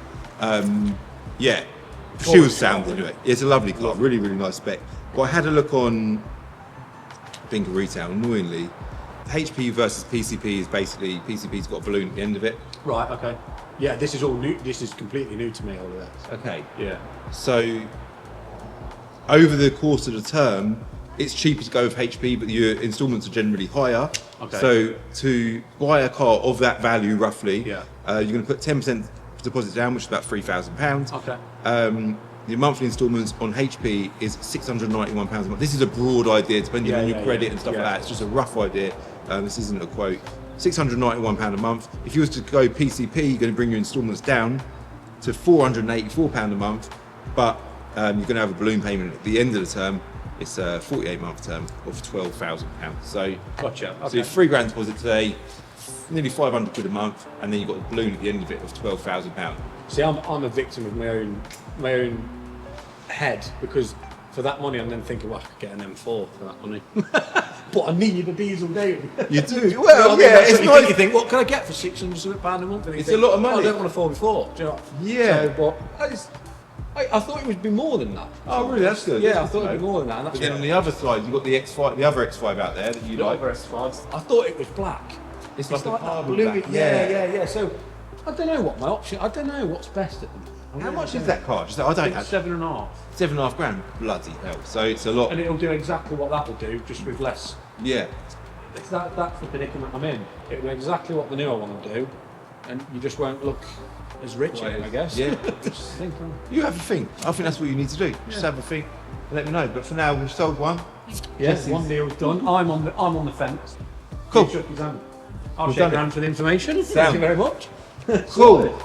Yeah, she was sound anyway. It's a lovely car, really, really nice spec. But I had a look on Binker Retail, annoyingly. HP versus PCP is basically, PCP's got a balloon at the end of it. Right, okay. Yeah, this is all new. This is completely new to me, all of this. Okay. Yeah. So, over the course of the term, it's cheaper to go with HP, but your instalments are generally higher. Okay. So, to buy a car of that value, roughly, Yeah. you're going to put 10% deposit down, which is about £3,000. Okay. The monthly instalments on HP is £691 a month. This is a broad idea, depending on your credit and stuff like that. It's just a rough idea. This isn't a quote. £691 a month. If you was to go PCP, you're going to bring your instalments down to £484 a month, but you're going to have a balloon payment at the end of the term. It's a 48-month term of £12,000. So, Gotcha. so your £3,000 deposit today, nearly 500 quid a month, and then you've got a balloon at the end of it of £12,000. See, I'm a victim of my own head, because for that money I'm then thinking, well, I could get an M4 for that money. But I need a diesel daily. You do? You know Well, what I mean? yeah, That's it's what nice. you think, what can I get for £600 a month? And you It's think, a lot of money. I don't want a 4x4. Do you know? Yeah. So, but I thought it would be more than that. Oh, really? That's good. Yeah, I That's thought good it'd be more than that. And that's But then what on the other side, you've got the X5, the other X5 out there that you like. I thought it was black. It's like a that carbon blue. black. Yeah. So I don't know what my option. I don't know what's best at them. How much is that car? Just I don't It's have £7.5. £7.5 grand. Bloody hell! So it's a lot. And it'll do exactly what that will do, just with less. Yeah. That's the predicament I'm in. It'll do exactly what the newer one will do, and you just won't look as rich in it, I guess. Yeah. Just think. You have a think. I think that's what you need to do. Just have a think and let me know. But for now, we've sold one. Yes, one deal's done. I'm on the fence. Cool. He shook his hand. I'll We've shake done your it. hand for the information. Sound. Thank you very much. Cool.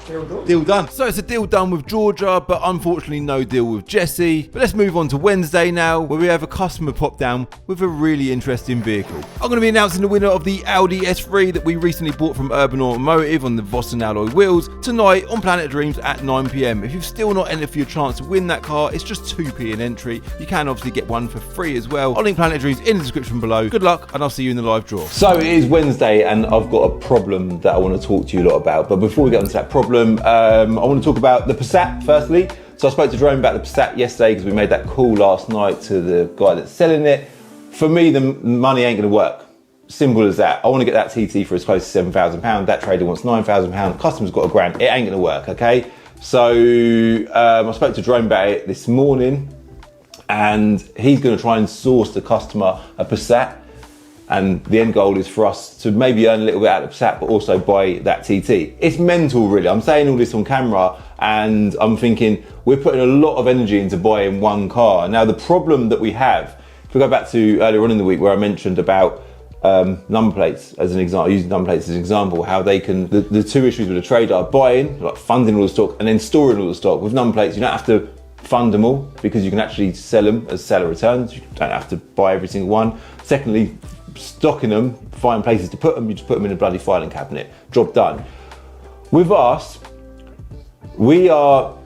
Deal done. Deal done. So it's a deal done with Georgia, but unfortunately no deal with Jesse. But let's move on to Wednesday now, where we have a customer pop down with a really interesting vehicle. I'm going to be announcing the winner of the Audi S3 that we recently bought from Urban Automotive on the Vossen alloy wheels tonight on Planet Dreams at 9 PM. If you've still not entered for your chance to win that car, it's just 2p an entry. You can obviously get one for free as well. I'll link Planet Dreams in the description below. Good luck, and I'll see you in the live draw. So it is Wednesday, and I've got a problem that I want to talk to you a lot about. But before we get onto that problem, I want to talk about the Passat firstly. So I spoke to Jerome about the Passat yesterday because we made that call last night to the guy that's selling it. For me, the money ain't going to work. Simple as that. I want to get that TT for as close to £7,000. That trader wants £9,000. The customer's got £1,000. It ain't going to work, okay? So I spoke to Jerome about it this morning, and he's going to try and source the customer a Passat. And the end goal is for us to maybe earn a little bit out of the Passat, but also buy that TT. It's mental, really. I'm saying all this on camera, and I'm thinking we're putting a lot of energy into buying one car. Now, the problem that we have, if we go back to earlier on in the week where I mentioned about number plates as an example, using number plates as an example, how they can, the two issues with a trader are buying, like funding all the stock, and then storing all the stock. With number plates, you don't have to fund them all because you can actually sell them as seller returns. You don't have to buy every single one. Secondly, stocking them, find places to put them, you just put them in a bloody filing cabinet. Job done. With us, we are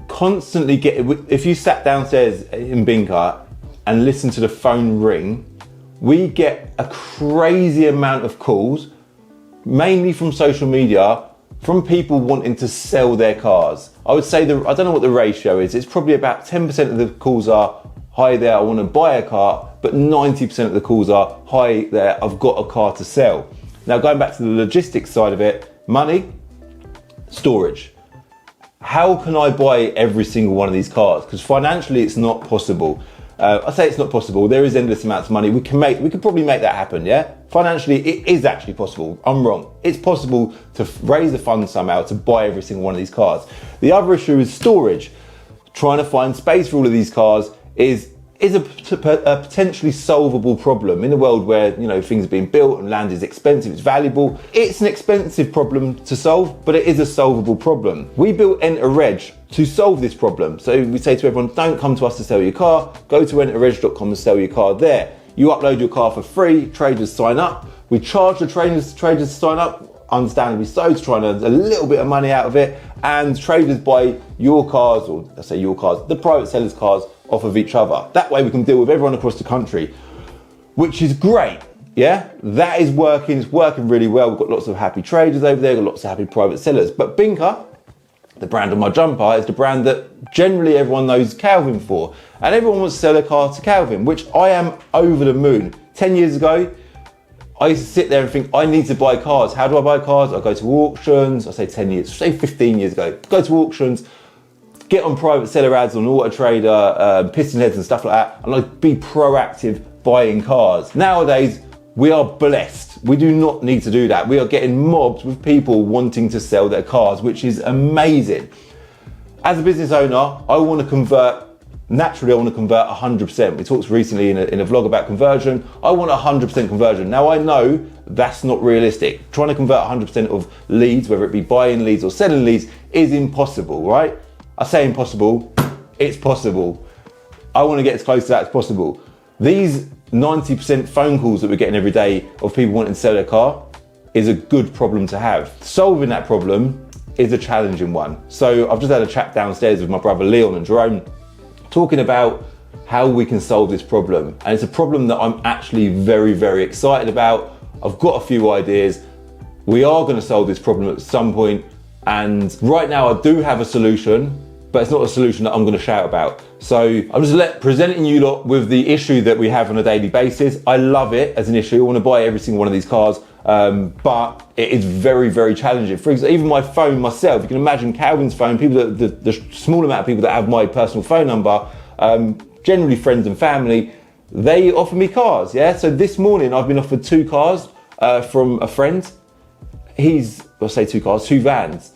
constantly getting, if you sat downstairs in Binker and listened to the phone ring, we get a crazy amount of calls, mainly from social media, from people wanting to sell their cars. I would say I don't know what the ratio is. It's probably about 10% of the calls are, hi there, I want to buy a car, but 90% of the calls are, hi there, I've got a car to sell. Now going back to the logistics side of it, money, storage. How can I buy every single one of these cars? Because financially it's not possible. I say it's not possible. There is endless amounts of money. We could probably make that happen, yeah? Financially, it is actually possible. I'm wrong. It's possible to raise the funds somehow to buy every single one of these cars. The other issue is storage. Trying to find space for all of these cars is a potentially solvable problem in a world where, you know, things are being built and land is expensive, it's valuable. It's an expensive problem to solve, but it is a solvable problem. We built Enter Reg to solve this problem. So we say to everyone, don't come to us to sell your car, go to enterreg.com and sell your car there. You upload your car for free, traders sign up. We charge the traders to sign up, understandably so, to try and earn a little bit of money out of it. And traders buy your cars, or I say your cars, the private sellers' cars, off of each other. That way we can deal with everyone across the country, which is great. Yeah, that is working. It's working really well. We've got lots of happy traders over there, got lots of happy private sellers. But Binker, the brand on my jumper, is the brand that generally everyone knows Calvin for. And everyone wants to sell their car to Calvin, which I am over the moon. 10 years ago, I used to sit there and think, I need to buy cars. How do I buy cars? I go to auctions. I say 10 years, say 15 years ago. Go to auctions, get on private seller ads on Auto Trader, Piston Heads and stuff like that, and like be proactive buying cars. Nowadays, we are blessed. We do not need to do that. We are getting mobbed with people wanting to sell their cars, which is amazing. As a business owner, I want to convert. Naturally, I want to convert 100%. We talked recently in a vlog about conversion. I want 100% conversion. Now I know that's not realistic. Trying to convert 100% of leads, whether it be buying leads or selling leads, is impossible, right? I say impossible, it's possible. I want to get as close to that as possible. These 90% phone calls that we're getting every day of people wanting to sell their car is a good problem to have. Solving that problem is a challenging one. So I've just had a chat downstairs with my brother Leon and Jerome, talking about how we can solve this problem. And it's a problem that I'm actually very, very excited about. I've got a few ideas. We are going to solve this problem at some point. And right now I do have a solution, but it's not a solution that I'm going to shout about. So I'm just presenting you lot with the issue that we have on a daily basis. I love it as an issue. I want to buy every single one of these cars, but it is very, very challenging. For example, even my phone myself, you can imagine Calvin's phone, people that the small amount of people that have my personal phone number, generally friends and family, they offer me cars. Yeah. So this morning I've been offered 2 cars from a friend. I'll say 2 cars, 2 vans.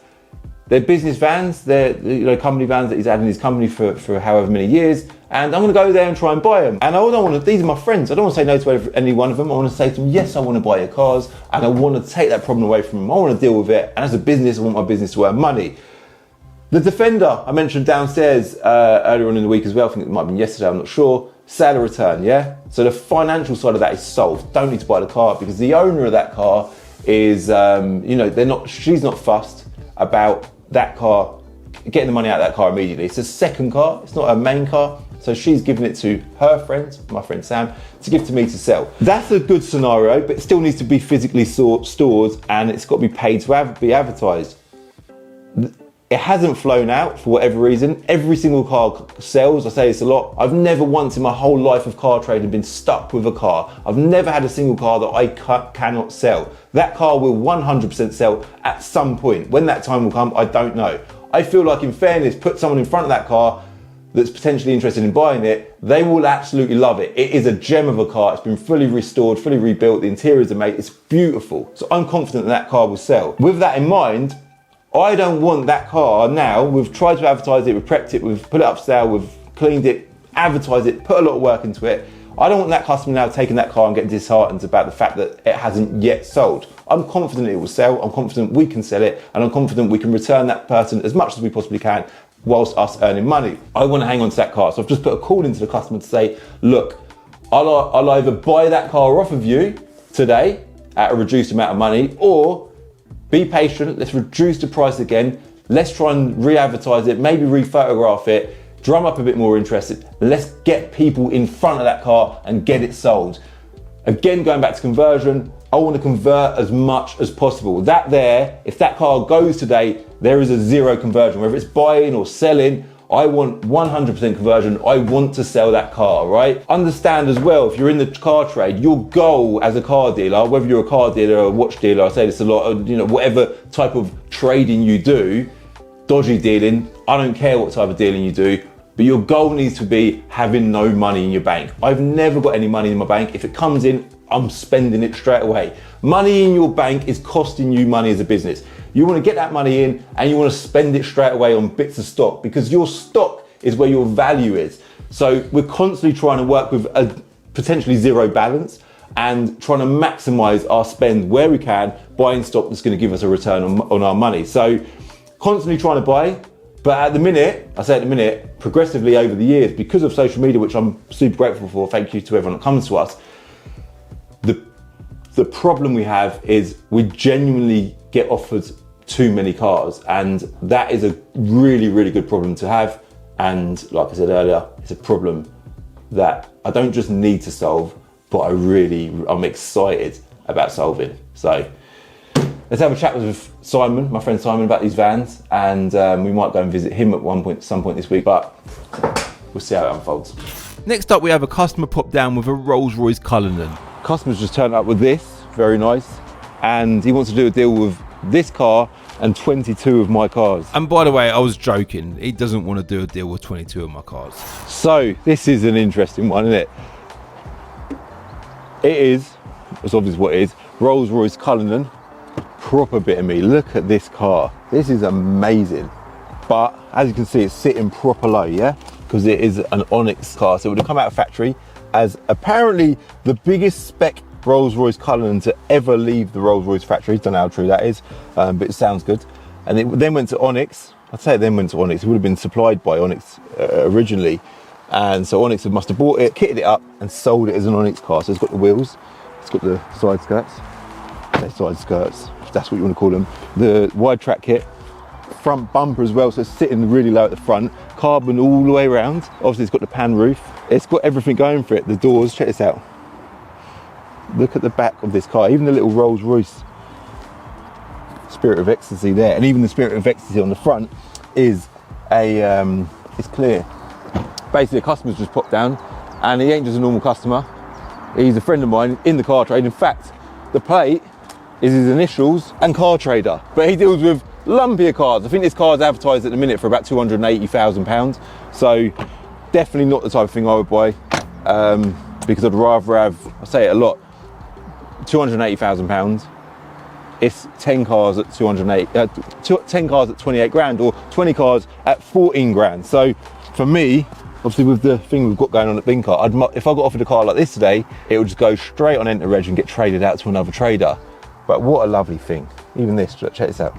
They're business vans, they're company vans that he's had in his company for however many years. And I'm gonna go there and try and buy them. And I don't want to, these are my friends. I don't want to say no to any one of them. I want to say to them, yes, I want to buy your cars. And I want to take that problem away from them. I want to deal with it. And as a business, I want my business to earn money. The Defender, I mentioned downstairs earlier on in the week as well. I think it might have been yesterday, I'm not sure. Sale or return, yeah? So the financial side of that is solved. Don't need to buy the car because the owner of that car is, she's not fussed about that car, getting the money out of that car immediately. It's a second car, it's not a main car. So she's giving it to her friend, my friend Sam, to give to me to sell. That's a good scenario, but it still needs to be physically stored and it's got to be paid to be advertised. It hasn't flown out for whatever reason. Every single car sells. I say this a lot. I've never once in my whole life of car trading been stuck with a car. I've never had a single car that I cannot sell. That car will 100% sell at some point. When that time will come, I don't know. I feel like, in fairness, put someone in front of that car that's potentially interested in buying it, they will absolutely love it. It is a gem of a car. It's been fully restored, fully rebuilt. The interiors are made. It's beautiful. So I'm confident that car will sell. With that in mind, I don't want that car now. We've tried to advertise it, we've prepped it, we've put it up for sale, we've cleaned it, advertised it, put a lot of work into it. I don't want that customer now taking that car and getting disheartened about the fact that it hasn't yet sold. I'm confident it will sell, I'm confident we can sell it, and I'm confident we can return that person as much as we possibly can whilst us earning money. I want to hang on to that car. So I've just put a call into the customer to say, look, I'll either buy that car off of you today at a reduced amount of money, or be patient, let's reduce the price again, let's try and re-advertise it, maybe re-photograph it, drum up a bit more interest, let's get people in front of that car and get it sold. Again, going back to conversion, I want to convert as much as possible. That there, if that car goes today, there is a zero conversion. Whether it's buying or selling, I want 100% conversion. I want to sell that car, right? Understand as well, if you're in the car trade, your goal as a car dealer, whether you're a car dealer or a watch dealer, I say this a lot, whatever type of trading you do, dodgy dealing, I don't care what type of dealing you do, but your goal needs to be having no money in your bank. I've never got any money in my bank. If it comes in, I'm spending it straight away. Money in your bank is costing you money as a business. You want to get that money in and you want to spend it straight away on bits of stock, because your stock is where your value is. So we're constantly trying to work with a potentially zero balance and trying to maximize our spend where we can, buying stock that's going to give us a return on our money. So constantly trying to buy. But at the minute, progressively over the years, because of social media, which I'm super grateful for, thank you to everyone that comes to us, the problem we have is we genuinely get offered too many cars, and that is a really, really good problem to have. And like I said earlier, it's a problem that I don't just need to solve, but I'm excited about solving. So let's have a chat with Simon, my friend Simon, about these vans, and we might go and visit him at some point this week, but we'll see how it unfolds. Next up, we have a customer pop down with a Rolls-Royce Cullinan. Customer's just turned up with this, very nice, and he wants to do a deal with this car and 22 of my cars. And by the way, I was joking. He doesn't want to do a deal with 22 of my cars. So this is an interesting one, isn't it? It is, it's obvious what it is, Rolls-Royce Cullinan. Proper bit of me. Look at this car. This is amazing. But as you can see, it's sitting proper low, yeah? Because it is an Onyx car. So it would have come out of factory as apparently the biggest spec Rolls-Royce Cullinan to ever leave the Rolls-Royce factory. Don't know how true that is, but it sounds good. And it then went to Onyx. I'd say it then went to Onyx. It would have been supplied by Onyx originally. And so Onyx must have bought it, kitted it up and sold it as an Onyx car. So it's got the wheels, it's got the side skirts. Side skirts, if that's what you want to call them. The wide track kit, front bumper as well, so it's sitting really low at the front. Carbon all the way around. Obviously it's got the pan roof. It's got everything going for it. The doors, check this out. Look at the back of this car, even the little Rolls Royce Spirit of Ecstasy there, and even the Spirit of Ecstasy on the front is it's clear. Basically a customer's just popped down, and he ain't just a normal customer. He's a friend of mine in the car trade. In fact, the plate is his initials and car trader, but he deals with lumpier cars. I think this car is advertised at the minute for about £280,000, so definitely not the type of thing I would buy, because I'd rather have, I say it a lot, £280,000. It's 10 cars at 10 cars at 28 grand, or 20 cars at 14 grand. So for me, obviously with the thing we've got going on at Bincar, if I got offered a car like this today, it would just go straight on Enter Reg and get traded out to another trader. But what a lovely thing. Even this, check this out.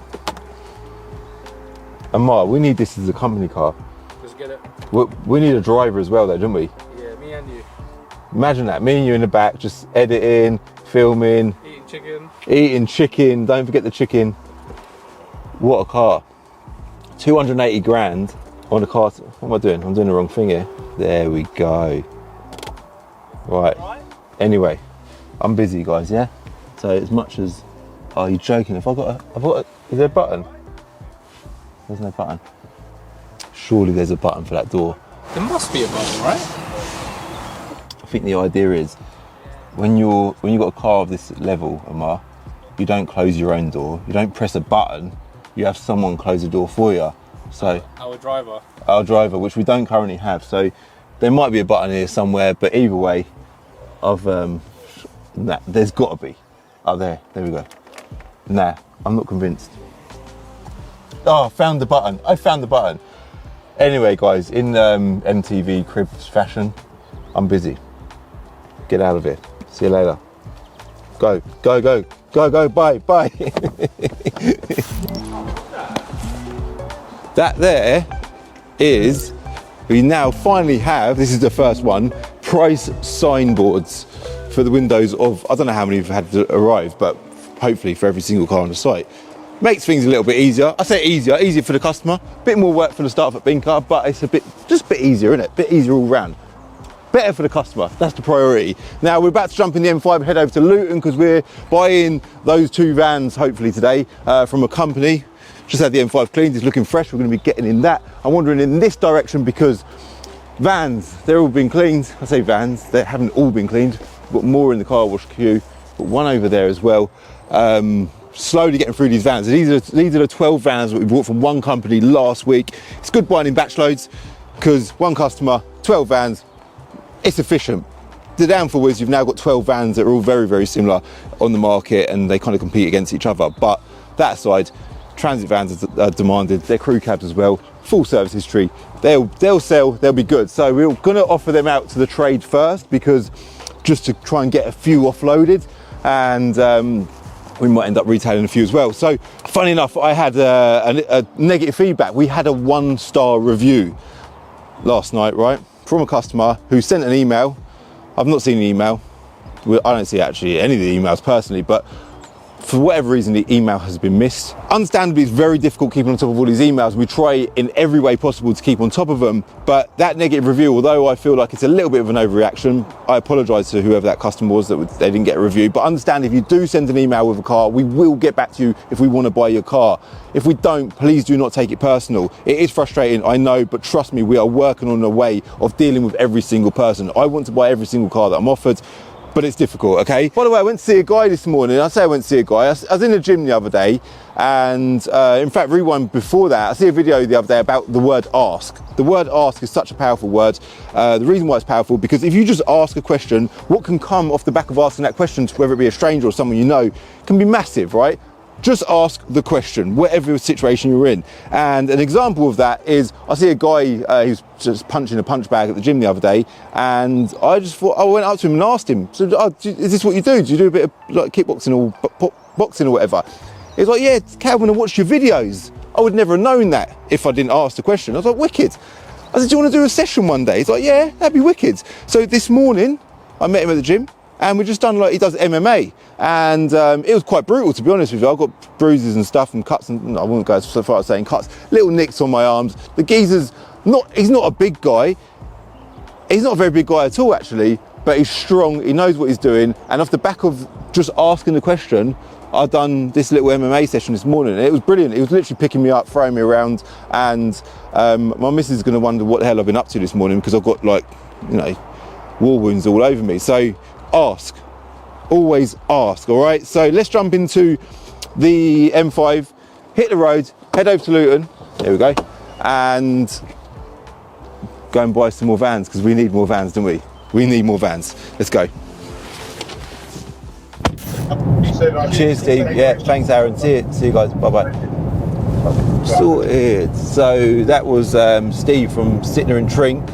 And Mark, we need this as a company car. Let's get it. We need a driver as well though, don't we? Yeah, me and you. Imagine that, me and you in the back, just editing, filming. Eating chicken, don't forget the chicken. What a car. 280 grand on a car. What am I doing? I'm doing the wrong thing here. There we go. Right. Anyway, I'm busy guys, yeah? So as much as, oh, you're joking. I've got a, is there a button? There's no button. Surely there's a button for that door. There must be a button, right? I think the idea is, when you've got a car of this level, Amar, you don't close your own door. You don't press a button. You have someone close the door for you. So Our driver, which we don't currently have. So there might be a button here somewhere, but either way, there's got to be. Oh, there we go. Nah, I'm not convinced. Oh, I found the button. Anyway, guys, in MTV Cribs fashion, I'm busy. Get out of here. See you later. Go, bye. That there is, we now finally have, this is the first one, price signboards for the windows of, I don't know how many have had to arrive, but hopefully for every single car on the site. Makes things a little bit easier. I say easier for the customer, bit more work for the staff at Bincar, but it's just a bit easier, isn't it? Bit easier all round. better for the customer. That's the priority. Now we're about to jump in the M5 and head over to Luton because we're buying those 2 vans hopefully today from a company. Just had the M5 cleaned, it's looking fresh. We're going to be getting in that. I'm wandering in this direction because vans, they're all been cleaned. I say vans, they haven't all been cleaned. We've got more in the car wash queue, got one over there as well. Slowly getting through these vans. These are the 12 vans that we bought from one company last week. It's good buying in batch loads because one customer, 12 vans, it's efficient. The downfall is you've now got 12 vans that are all very, very similar on the market and they kind of compete against each other. But that aside, transit vans are demanded, they're crew cabs as well, full service history. They'll sell, they'll be good. So we're gonna offer them out to the trade first because just to try and get a few offloaded, and we might end up retailing a few as well. So funny enough, I had a negative feedback. We had a 1-star review last night, right? From a customer who sent an email. I've not seen the email. I don't see actually any of the emails personally, but for whatever reason, the email has been missed. Understandably, it's very difficult keeping on top of all these emails. We try in every way possible to keep on top of them, but that negative review, although I feel like it's a little bit of an overreaction, I apologise to whoever that customer was that they didn't get a review. But understand, if you do send an email with a car, we will get back to you if we want to buy your car. If we don't, please do not take it personal. It is frustrating, I know, but trust me, we are working on a way of dealing with every single person. I want to buy every single car that I'm offered, but it's difficult, okay? By the way, I went to see a guy this morning. I say I went to see a guy. I was in the gym the other day, and in fact, rewind before that, I see a video the other day about the word ask. The word ask is such a powerful word. The reason why it's powerful, because if you just ask a question, what can come off the back of asking that question, whether it be a stranger or someone you know, can be massive, right? Just ask the question, whatever situation you're in. And an example of that is, I see a guy who's just punching a punch bag at the gym the other day, and I just thought, I went up to him and asked him, so, is this what you do? Do you do a bit of like kickboxing or boxing or whatever? He's like, yeah, Calvin, I watched your videos. I would never have known that if I didn't ask the question. I was like, wicked. I said, do you want to do a session one day? He's like, yeah, that'd be wicked. So this morning, I met him at the gym, and we just done, like, he does MMA, and it was quite brutal, to be honest with you. I've got bruises and stuff and cuts, and I wouldn't go so far as saying cuts, little nicks on my arms. The geezer's he's not a big guy. He's not a very big guy at all, actually, but he's strong, he knows what he's doing, and off the back of just asking the question, I've done this little MMA session this morning, and it was brilliant. He was literally picking me up, throwing me around, and my missus is going to wonder what the hell I've been up to this morning, because I've got, like, you know, war wounds all over me. So ask, always ask, all right? So let's jump into the M5, hit the road, head over to Luton, there we go, and go and buy some more vans, because we need more vans, don't we? We need more vans. Let's go. Cheers, Steve. Yeah, thanks, Aaron. See you guys. Bye-bye. Sorted. So that was Steve from Sittner and Tring.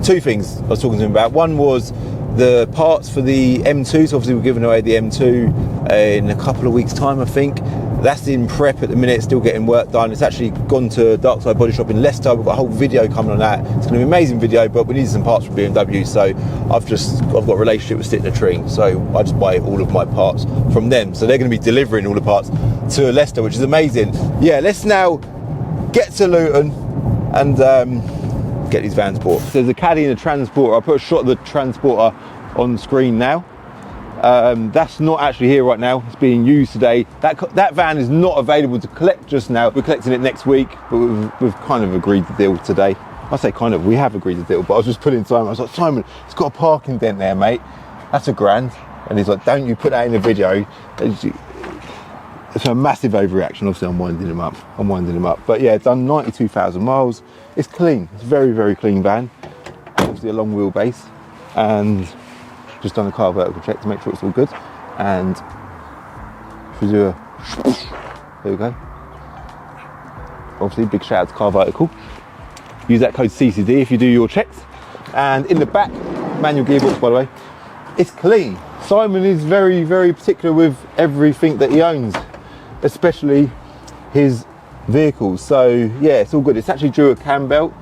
Two things I was talking to him about. One was the parts for the M2. So obviously we're giving away the M2 in a couple of weeks' time, I think. That's in prep at the minute, still getting work done. It's actually gone to Darkside Body Shop in Leicester. We've got a whole video coming on that. It's going to be an amazing video, but we needed some parts from BMW, so I've got a relationship with Sittner Tring, so I just buy all of my parts from them. So they're going to be delivering all the parts to Leicester, which is amazing. Yeah, let's now get to Luton and get these vans bought. There's a caddy and a transporter. I put a shot of the transporter on screen now. That's not actually here right now. It's being used today. That van is not available to collect just now. We're collecting it next week, but we've kind of agreed the deal today. I say kind of, we have agreed the deal, but I was just putting Simon, I was like, Simon, it's got a parking dent there, mate. That's £1,000. And he's like, don't you put that in the video. It's a massive overreaction. Obviously, I'm winding him up. But yeah, it's done 92,000 miles. It's clean. It's a very, very clean van. Obviously a long wheelbase. And just done a car vertical check to make sure it's all good, and if we do there we go. Obviously, big shout out to Car Vertical. Use that code CCD if you do your checks. And in the back, manual gearbox, by the way, it's clean. Simon is very, very particular with everything that he owns, especially his vehicles. So yeah, it's all good. It's actually due a cam belt,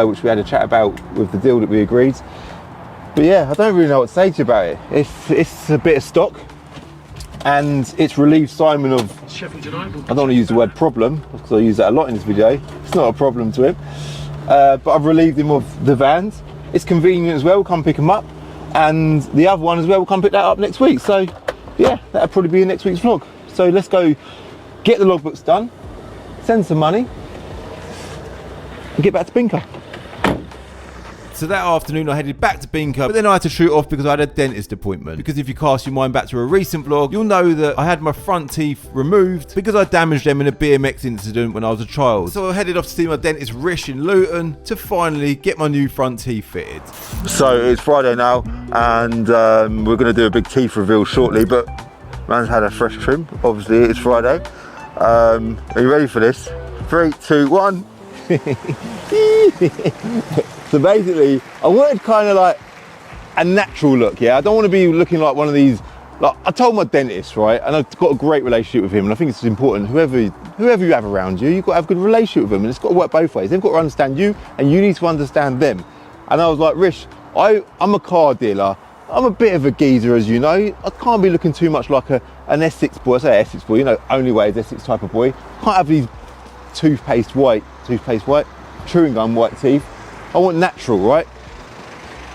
which we had a chat about with the deal that we agreed. But yeah, I don't really know what to say to you about it. It's a bit of stock, and it's relieved Simon of, I don't want to use the word problem, because I use that a lot in this video. It's not a problem to him. But I've relieved him of the vans, it's convenient as well, come pick them up. And the other one as well, we'll come pick that up next week. So yeah, that'll probably be in next week's vlog. So let's go get the logbooks done, send some money, and get back to Binker. So that afternoon I headed back to Binker, but then I had to shoot off because I had a dentist appointment. Because if you cast your mind back to a recent vlog, you'll know that I had my front teeth removed because I damaged them in a BMX incident when I was a child. So I headed off to see my dentist Rish in Luton to finally get my new front teeth fitted. So it's Friday now, and we're going to do a big teeth reveal shortly, but man's had a fresh trim. Obviously it's Friday. Are you ready for this? 3, 2, 1. So basically, I wanted kind of like a natural look, yeah? I don't want to be looking like one of these, like I told my dentist, right? And I've got a great relationship with him, and I think it's important, whoever you have around you, you've got to have a good relationship with them, and it's got to work both ways. They've got to understand you, and you need to understand them. And I was like, Rish, I'm a car dealer. I'm a bit of a geezer, as you know. I can't be looking too much like an Essex boy. I say Essex boy, you know, only way is Essex type of boy. Can't have these toothpaste white, chewing gum white teeth. I want natural, right?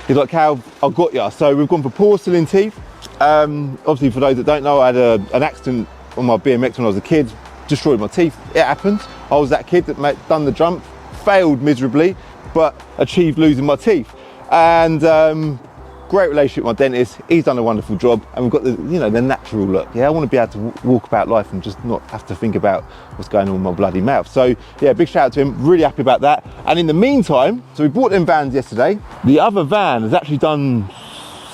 He's like, Cal, I've got ya. So we've gone for porcelain teeth. Obviously, for those that don't know, I had an accident on my BMX when I was a kid, destroyed my teeth. It happens. I was that kid that done the jump, failed miserably, but achieved losing my teeth. And great relationship with my dentist. He's done a wonderful job, and we've got the, you know, the natural look. Yeah, I want to be able to walk about life and just not have to think about what's going on with my bloody mouth. So yeah, big shout out to him. Really happy about that. And in the meantime, so we bought them vans yesterday. The other van has actually done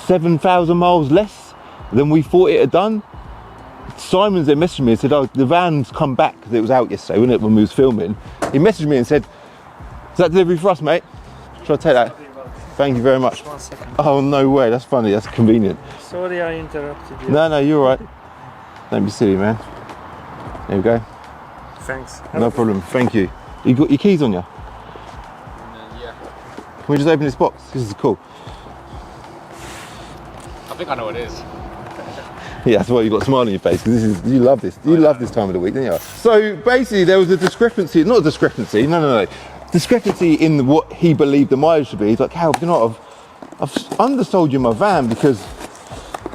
7,000 miles less than we thought it had done. Simon's there messaged me and said, oh, the van's come back because it was out yesterday, wasn't it, when we was filming. He messaged me and said, is that delivery for us, mate? Should I take that? Thank you very much. 1 second. Oh, no way, that's funny, that's convenient. Sorry I interrupted you. No, you're all right. Don't be silly, man. There we go. Thanks. No problem, thank you. You got your keys on you? Yeah. Can we just open this box? This is cool. I think I know what it is. Yeah, that's why you got a smile on your face, because you love this. You love this time of the week, don't you? So basically there was a discrepancy, not a discrepancy, no. Discrepancy in what he believed the mileage should be. He's like, Cal, you know what, I've undersold you my van because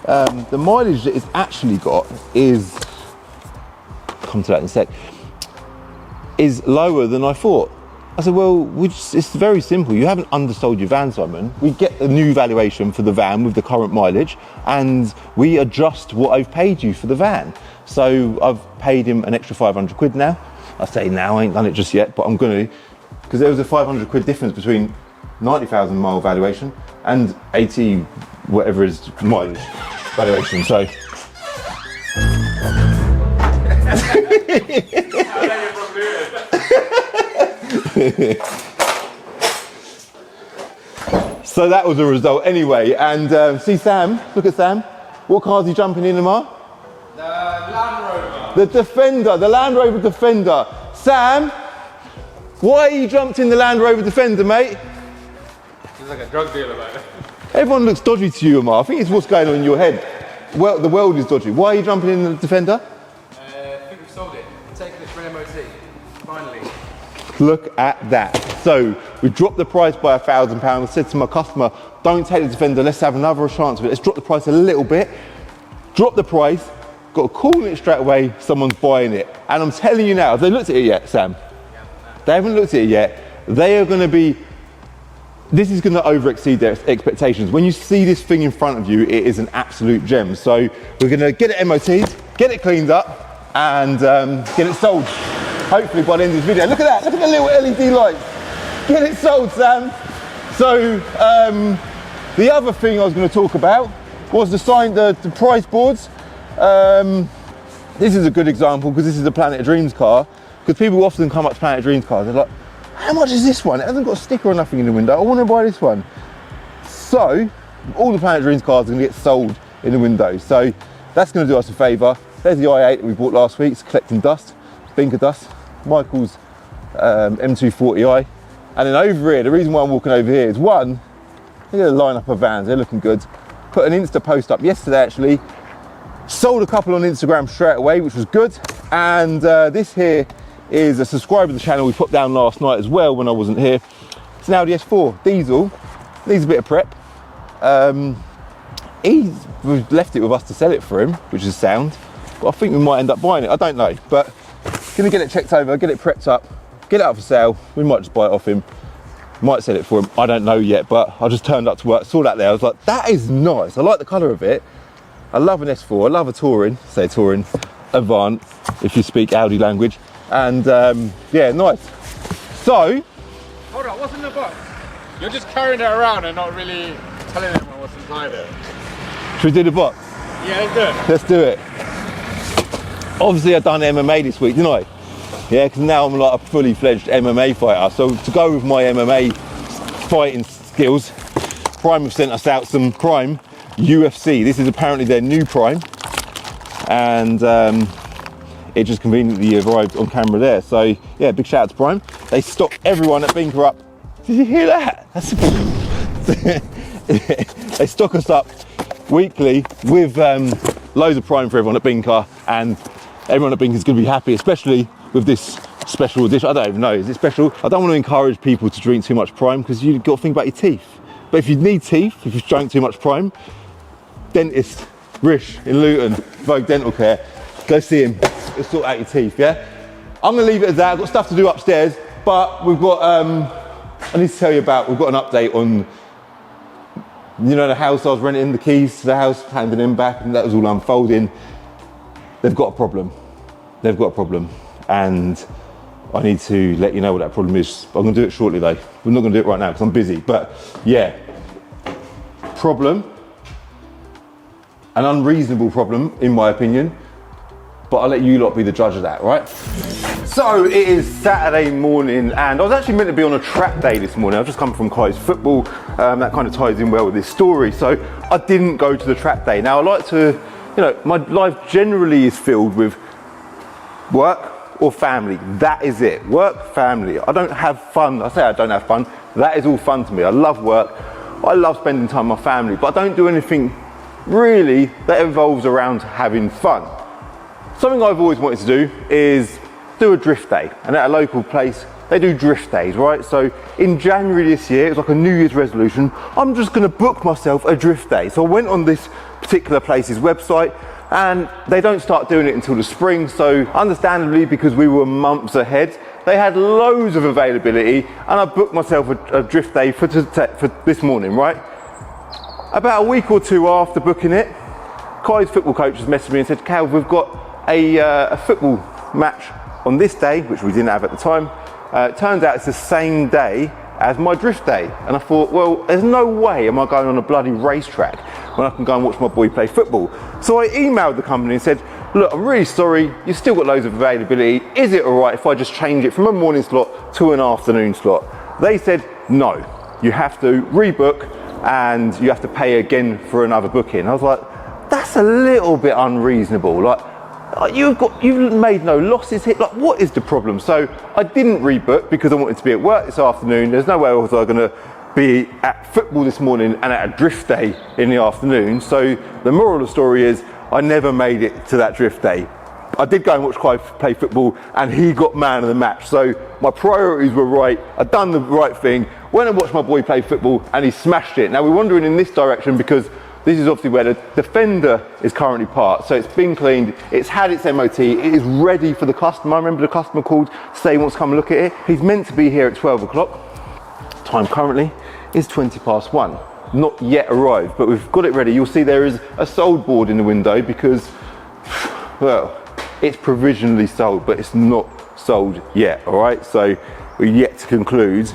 the mileage that it's actually got is, come to that in a sec, is lower than I thought. I said, well, it's very simple. You haven't undersold your van, Simon. We get a new valuation for the van with the current mileage, and we adjust what I've paid you for the van. So I've paid him an extra 500 quid now. I say now, I ain't done it just yet, but I'm gonna, because there was a 500 quid difference between 90,000 mile valuation and 80 whatever is mileage valuation. So so that was the result anyway. And see Sam, look at Sam. What car's he jumping in, Amar? The Land Rover. The Defender, the Land Rover Defender. Sam, why you jumped in the Land Rover Defender, mate? He's like a drug dealer, mate. Everyone looks dodgy to you, Amar. I think it's what's going on in your head. Well, the world is dodgy. Why are you jumping in the Defender? I think we've sold it. Taking it for an MOT. Finally. Look at that. So we dropped the price by £1,000. I said to my customer, don't take the Defender, let's have another chance of it. Let's drop the price a little bit. Drop the price, got a call on it straight away, someone's buying it. And I'm telling you now, have they looked at it yet, Sam? They haven't looked at it yet. They are gonna be, this is gonna over exceed their expectations. When you see this thing in front of you, it is an absolute gem. So we're gonna get it MOT'd, get it cleaned up, and get it sold. Hopefully by the end of this video. Look at that, look at the little LED lights. Get it sold, Sam. So the other thing I was gonna talk about was the price boards. This is a good example because this is a Planet of Dreams car. Because people often come up to Planet of Dreams cars, they're like, how much is this one? It hasn't got a sticker or nothing in the window. I want to buy this one. So all the Planet of Dreams cars are going to get sold in the window. So that's going to do us a favour. There's the i8 that we bought last week. It's collecting dust, Binker dust. Michael's M240i. And then over here, the reason why I'm walking over here is one, look at the lineup of vans. They're looking good. Put an Insta post up yesterday actually. Sold a couple on Instagram straight away, which was good. And this here is a subscriber to the channel we put down last night as well when I wasn't here. It's an Audi S4 diesel, needs a bit of prep. We've left it with us to sell it for him, which is sound, but I think we might end up buying it. I don't know, but gonna get it checked over, get it prepped up, get it up for sale. We might just buy it off him, might sell it for him. I don't know yet, but I just turned up to work, saw that there. I was like, that is nice. I like the colour of it. I love an S4. I love a Touring, say Touring Avant, if you speak Audi language. And yeah, nice. So, Hold on, what's in the box? You're just carrying it around and not really telling anyone what's inside it. should we do the box? Yeah, let's do it. Let's do it. Obviously, I've done MMA this week, didn't I? Yeah, because now I'm like a fully fledged MMA fighter. So to go with my MMA fighting skills, Prime have sent us out some Prime UFC. This is apparently their new Prime, and it just conveniently arrived on camera there. So yeah, big shout out to Prime. They stock everyone at Binker up. Did you hear that? They stock us up weekly with loads of Prime for everyone at Binker, and everyone at Binker is going to be happy, especially with this special edition. I don't even know, is it special? I don't want to encourage people to drink too much Prime because you've got to think about your teeth. But if you need teeth, if you've drank too much Prime, dentist Rish in Luton, Vogue Dental Care, go see him. He'll sort out your teeth, yeah? I'm going to leave it at that. I've got stuff to do upstairs, but we've got, I need to tell you about, we've got an update on, you know, the house I was renting, the keys to the house, handing them back, and that was all unfolding. They've got a problem. They've got a problem. And I need to let you know what that problem is. I'm going to do it shortly though. We're not going to do it right now because I'm busy. But yeah, problem. An unreasonable problem, in my opinion. But I'll let you lot be the judge of that, right? So it is Saturday morning, and I was actually meant to be on a track day this morning. I've just come from college football. That kind of ties in well with this story. So I didn't go to the track day. Now I like to, you know, my life generally is filled with work or family. That is it. Work, family. I don't have fun. I say I don't have fun. That is all fun to me. I love work. I love spending time with my family, but I don't do anything really that involves around having fun. Something I've always wanted to do is do a drift day, and at a local place they do drift days, right? So in January this year, it was like a New Year's resolution, I'm just going to book myself a drift day. So I went on this particular place's website, and they don't start doing it until the spring, so understandably, because we were months ahead, they had loads of availability, and I booked myself a drift day for this morning, right? About a week or two after booking it, Kai's football coach has messaged me and said, Cal, we've got a football match on this day, which we didn't have at the time. It turns out it's the same day as my drift day. And I thought, well, there's no way am I going on a bloody racetrack when I can go and watch my boy play football. So I emailed the company and said, look, I'm really sorry, you've still got loads of availability. Is it all right if I just change it from a morning slot to an afternoon slot? They said, no, you have to rebook and you have to pay again for another booking. I was like, that's a little bit unreasonable. Like, you've made no losses here. Like, what is the problem? So I didn't rebook because I wanted to be at work this afternoon. There's no way else I was going to be at football this morning and at a drift day in the afternoon. So the moral of the story is I never made it to that drift day. I did go and watch Kai play football and he got man of the match. So my priorities were right. I'd done the right thing. Went and watched my boy play football and he smashed it. Now we're wandering in this direction because this is obviously where the defender is currently parked. So it's been cleaned, it's had its MOT, it is ready for the customer. I remember the customer called to say he wants to come and look at it. He's meant to be here at 12 o'clock. Time currently is 1:20. Not yet arrived, but we've got it ready. You'll see there is a sold board in the window because, well, it's provisionally sold, but it's not sold yet, all right? So we're yet to conclude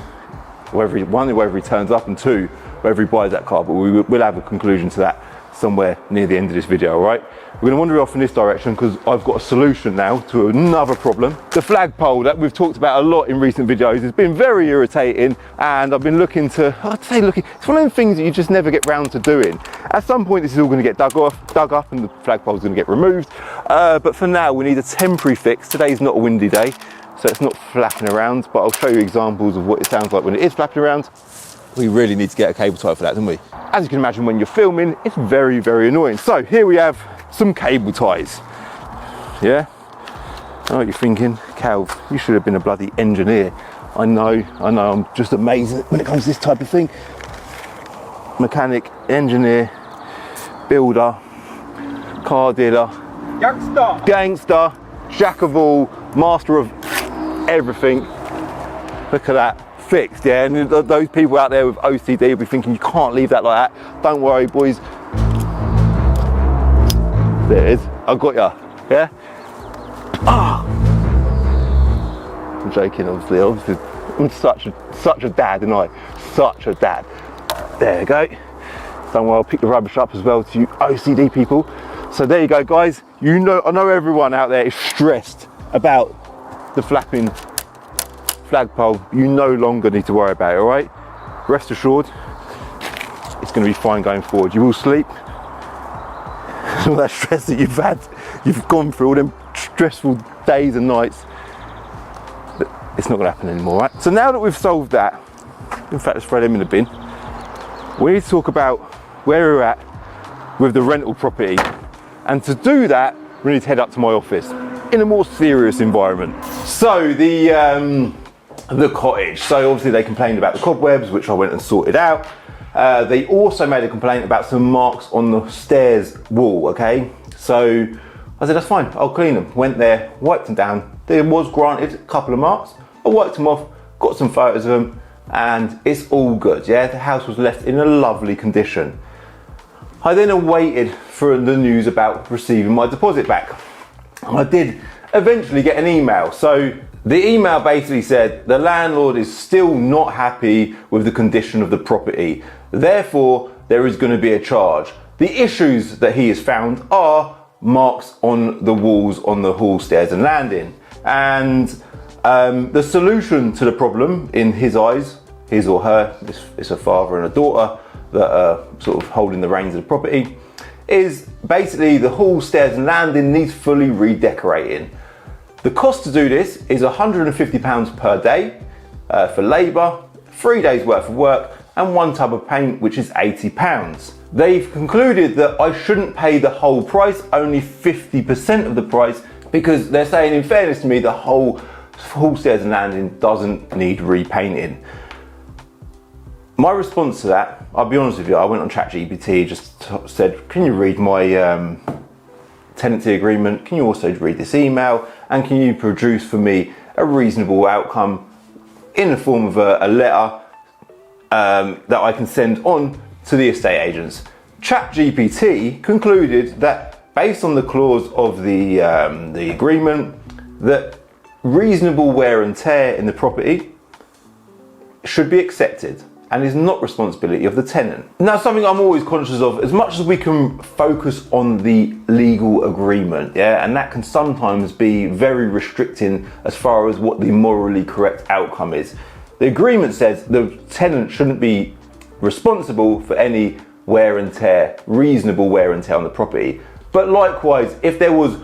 whether he turns up, and two, whether he buys that car, but we'll have a conclusion to that somewhere near the end of this video, all right? We're going to wander off in this direction because I've got a solution now to another problem. The flagpole that we've talked about a lot in recent videos has been very irritating, and I've been looking, it's one of the things that you just never get round to doing. At some point this is all going to get dug up and the flagpole's going to get removed, but for now we need a temporary fix. Today's not a windy day, so it's not flapping around, but I'll show you examples of what it sounds like when it is flapping around. We really need to get a cable tie for that, don't we? As you can imagine, when you're filming, it's very, very annoying. So here we have some cable ties. Yeah? I know what you're thinking. Cal, you should have been a bloody engineer. I know, I'm just amazing when it comes to this type of thing. mechanic, engineer, builder, car dealer, gangster, jack of all, master of everything. Look at that, fixed, yeah? And those people out there with OCD will be thinking, you can't leave that like that. Don't worry, boys. There it is, I got ya, yeah? Ah! I'm joking, obviously. I'm such a dad, and I? Such a dad. There you go. Don't worry, I'll pick the rubbish up as well to you OCD people. So there you go, guys. I know everyone out there is stressed about the flapping flagpole. You no longer need to worry about it, all right? Rest assured, it's going to be fine going forward. You will sleep. All that stress that you've gone through, all them stressful days and nights, it's not going to happen anymore, right? So now that we've solved that, in fact, let's throw them in the bin. We need to talk about where we're at with the rental property. And to do that, we need to head up to my office in a more serious environment. So the cottage. So obviously they complained about the cobwebs, which I went and sorted out. They also made a complaint about some marks on the stairs wall, okay? So I said, that's fine, I'll clean them. Went there, wiped them down. There was granted a couple of marks. I wiped them off, got some photos of them, and it's all good, yeah? The house was left in a lovely condition. I then awaited for the news about receiving my deposit back. I did eventually get an email. So the email basically said, the landlord is still not happy with the condition of the property. Therefore, there is going to be a charge. The issues that he has found are marks on the walls on the hall, stairs and landing. And the solution to the problem, in his eyes, his or her, it's a father and a daughter that are sort of holding the reins of the property, is basically the hall, stairs and landing needs fully redecorating. The cost to do this is £150 per day for labour, 3 days worth of work and 1 tub of paint, which is £80. They've concluded that I shouldn't pay the whole price, only 50% of the price, because they're saying, in fairness to me, the whole hall, stairs and landing doesn't need repainting. My response to that, I'll be honest with you, I went on ChatGPT, just said, can you read my tenancy agreement? Can you also read this email? And can you produce for me a reasonable outcome in the form of a letter that I can send on to the estate agents? ChatGPT concluded that based on the clause of the agreement, that reasonable wear and tear in the property should be accepted and is not responsibility of the tenant. Now, something I'm always conscious of, as much as we can focus on the legal agreement, yeah, and that can sometimes be very restricting as far as what the morally correct outcome is. The agreement says the tenant shouldn't be responsible for any wear and tear, reasonable wear and tear on the property. But likewise, if there was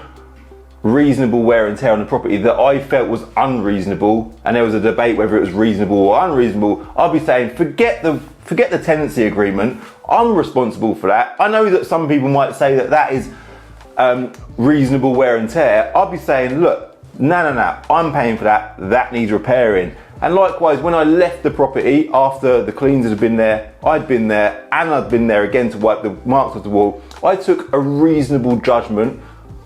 reasonable wear and tear on the property that I felt was unreasonable, and there was a debate whether it was reasonable or unreasonable, I'd be saying, forget the tenancy agreement, I'm responsible for that. I know that some people might say that that is reasonable wear and tear. I'd be saying, look, no, I'm paying for that, that needs repairing. And likewise, when I left the property after the cleaners had been there, I'd been there, and I'd been there again to wipe the marks off the wall, I took a reasonable judgment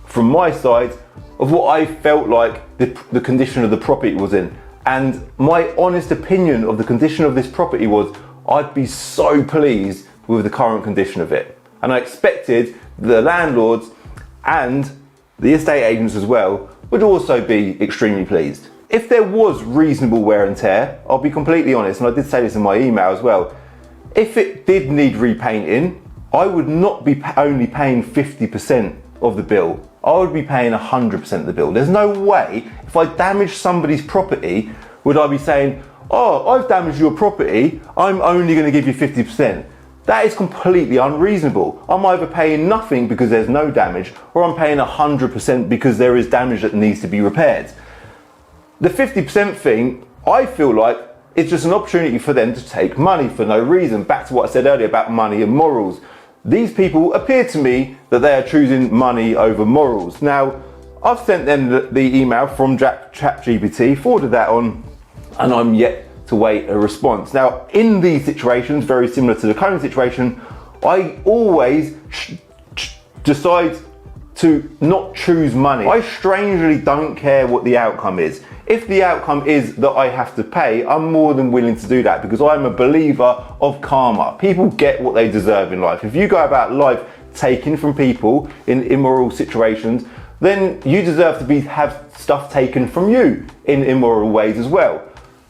from my side of what I felt like the condition of the property was in. And my honest opinion of the condition of this property was, I'd be so pleased with the current condition of it. And I expected the landlords and the estate agents as well would also be extremely pleased. If there was reasonable wear and tear, I'll be completely honest, and I did say this in my email as well, if it did need repainting, I would not be only paying 50% of the bill. I would be paying 100% of the bill. There's no way, if I damaged somebody's property, would I be saying, oh, I've damaged your property, I'm only going to give you 50%. That is completely unreasonable. I'm either paying nothing because there's no damage, or I'm paying 100% because there is damage that needs to be repaired. The 50% thing, I feel like it's just an opportunity for them to take money for no reason. Back to what I said earlier about money and morals. These people appear to me that they are choosing money over morals. Now, I've sent them the email from ChatGPT, forwarded that on, and I'm yet to wait a response. Now, in these situations, very similar to the current situation, I always decide to not choose money. I strangely don't care what the outcome is. If the outcome is that I have to pay, I'm more than willing to do that because I'm a believer of karma. People get what they deserve in life. If you go about life taking from people in immoral situations, then you deserve to have stuff taken from you in immoral ways as well.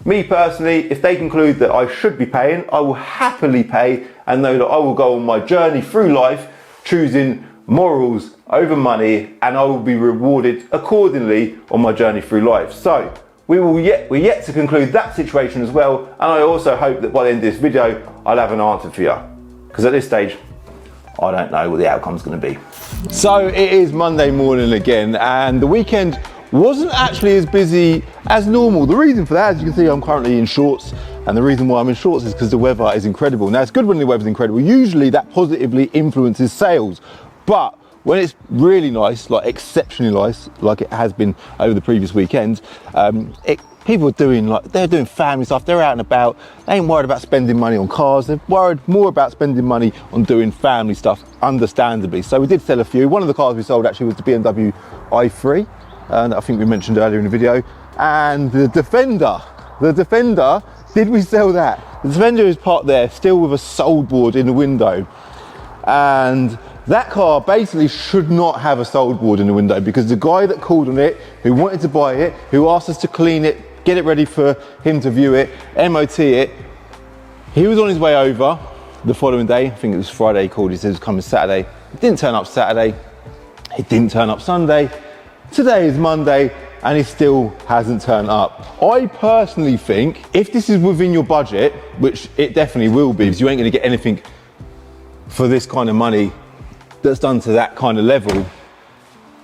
Me personally, if they conclude that I should be paying, I will happily pay and know that I will go on my journey through life choosing morals over money, and I will be rewarded accordingly on my journey through life. So we're yet to conclude that situation as well, and I also hope that by the end of this video I'll have an answer for you, because at this stage I don't know what the outcome's going to be. So it is Monday morning again, and the weekend wasn't actually as busy as normal. The reason for that, as you can see, I'm currently in shorts, and the reason why I'm in shorts is because the weather is incredible. Now, it's good when the weather's incredible. Usually that positively influences sales, but when it's really nice, like exceptionally nice, like it has been over the previous weekends, people are they're doing family stuff, they're out and about, they ain't worried about spending money on cars, they're worried more about spending money on doing family stuff, understandably. So we did sell a few. One of the cars we sold actually was the BMW i3, that I think we mentioned earlier in the video, and the Defender, did we sell that? The Defender is parked there, still with a sold board in the window, and that car basically should not have a sold board in the window because the guy that called on it, who wanted to buy it, who asked us to clean it, get it ready for him to view it, MOT it, he was on his way over the following day. I think it was Friday he called, he said he was coming Saturday. He didn't turn up Saturday, he didn't turn up Sunday. Today is Monday and he still hasn't turned up. I personally think if this is within your budget, which it definitely will be, because you ain't gonna get anything for this kind of money that's done to that kind of level,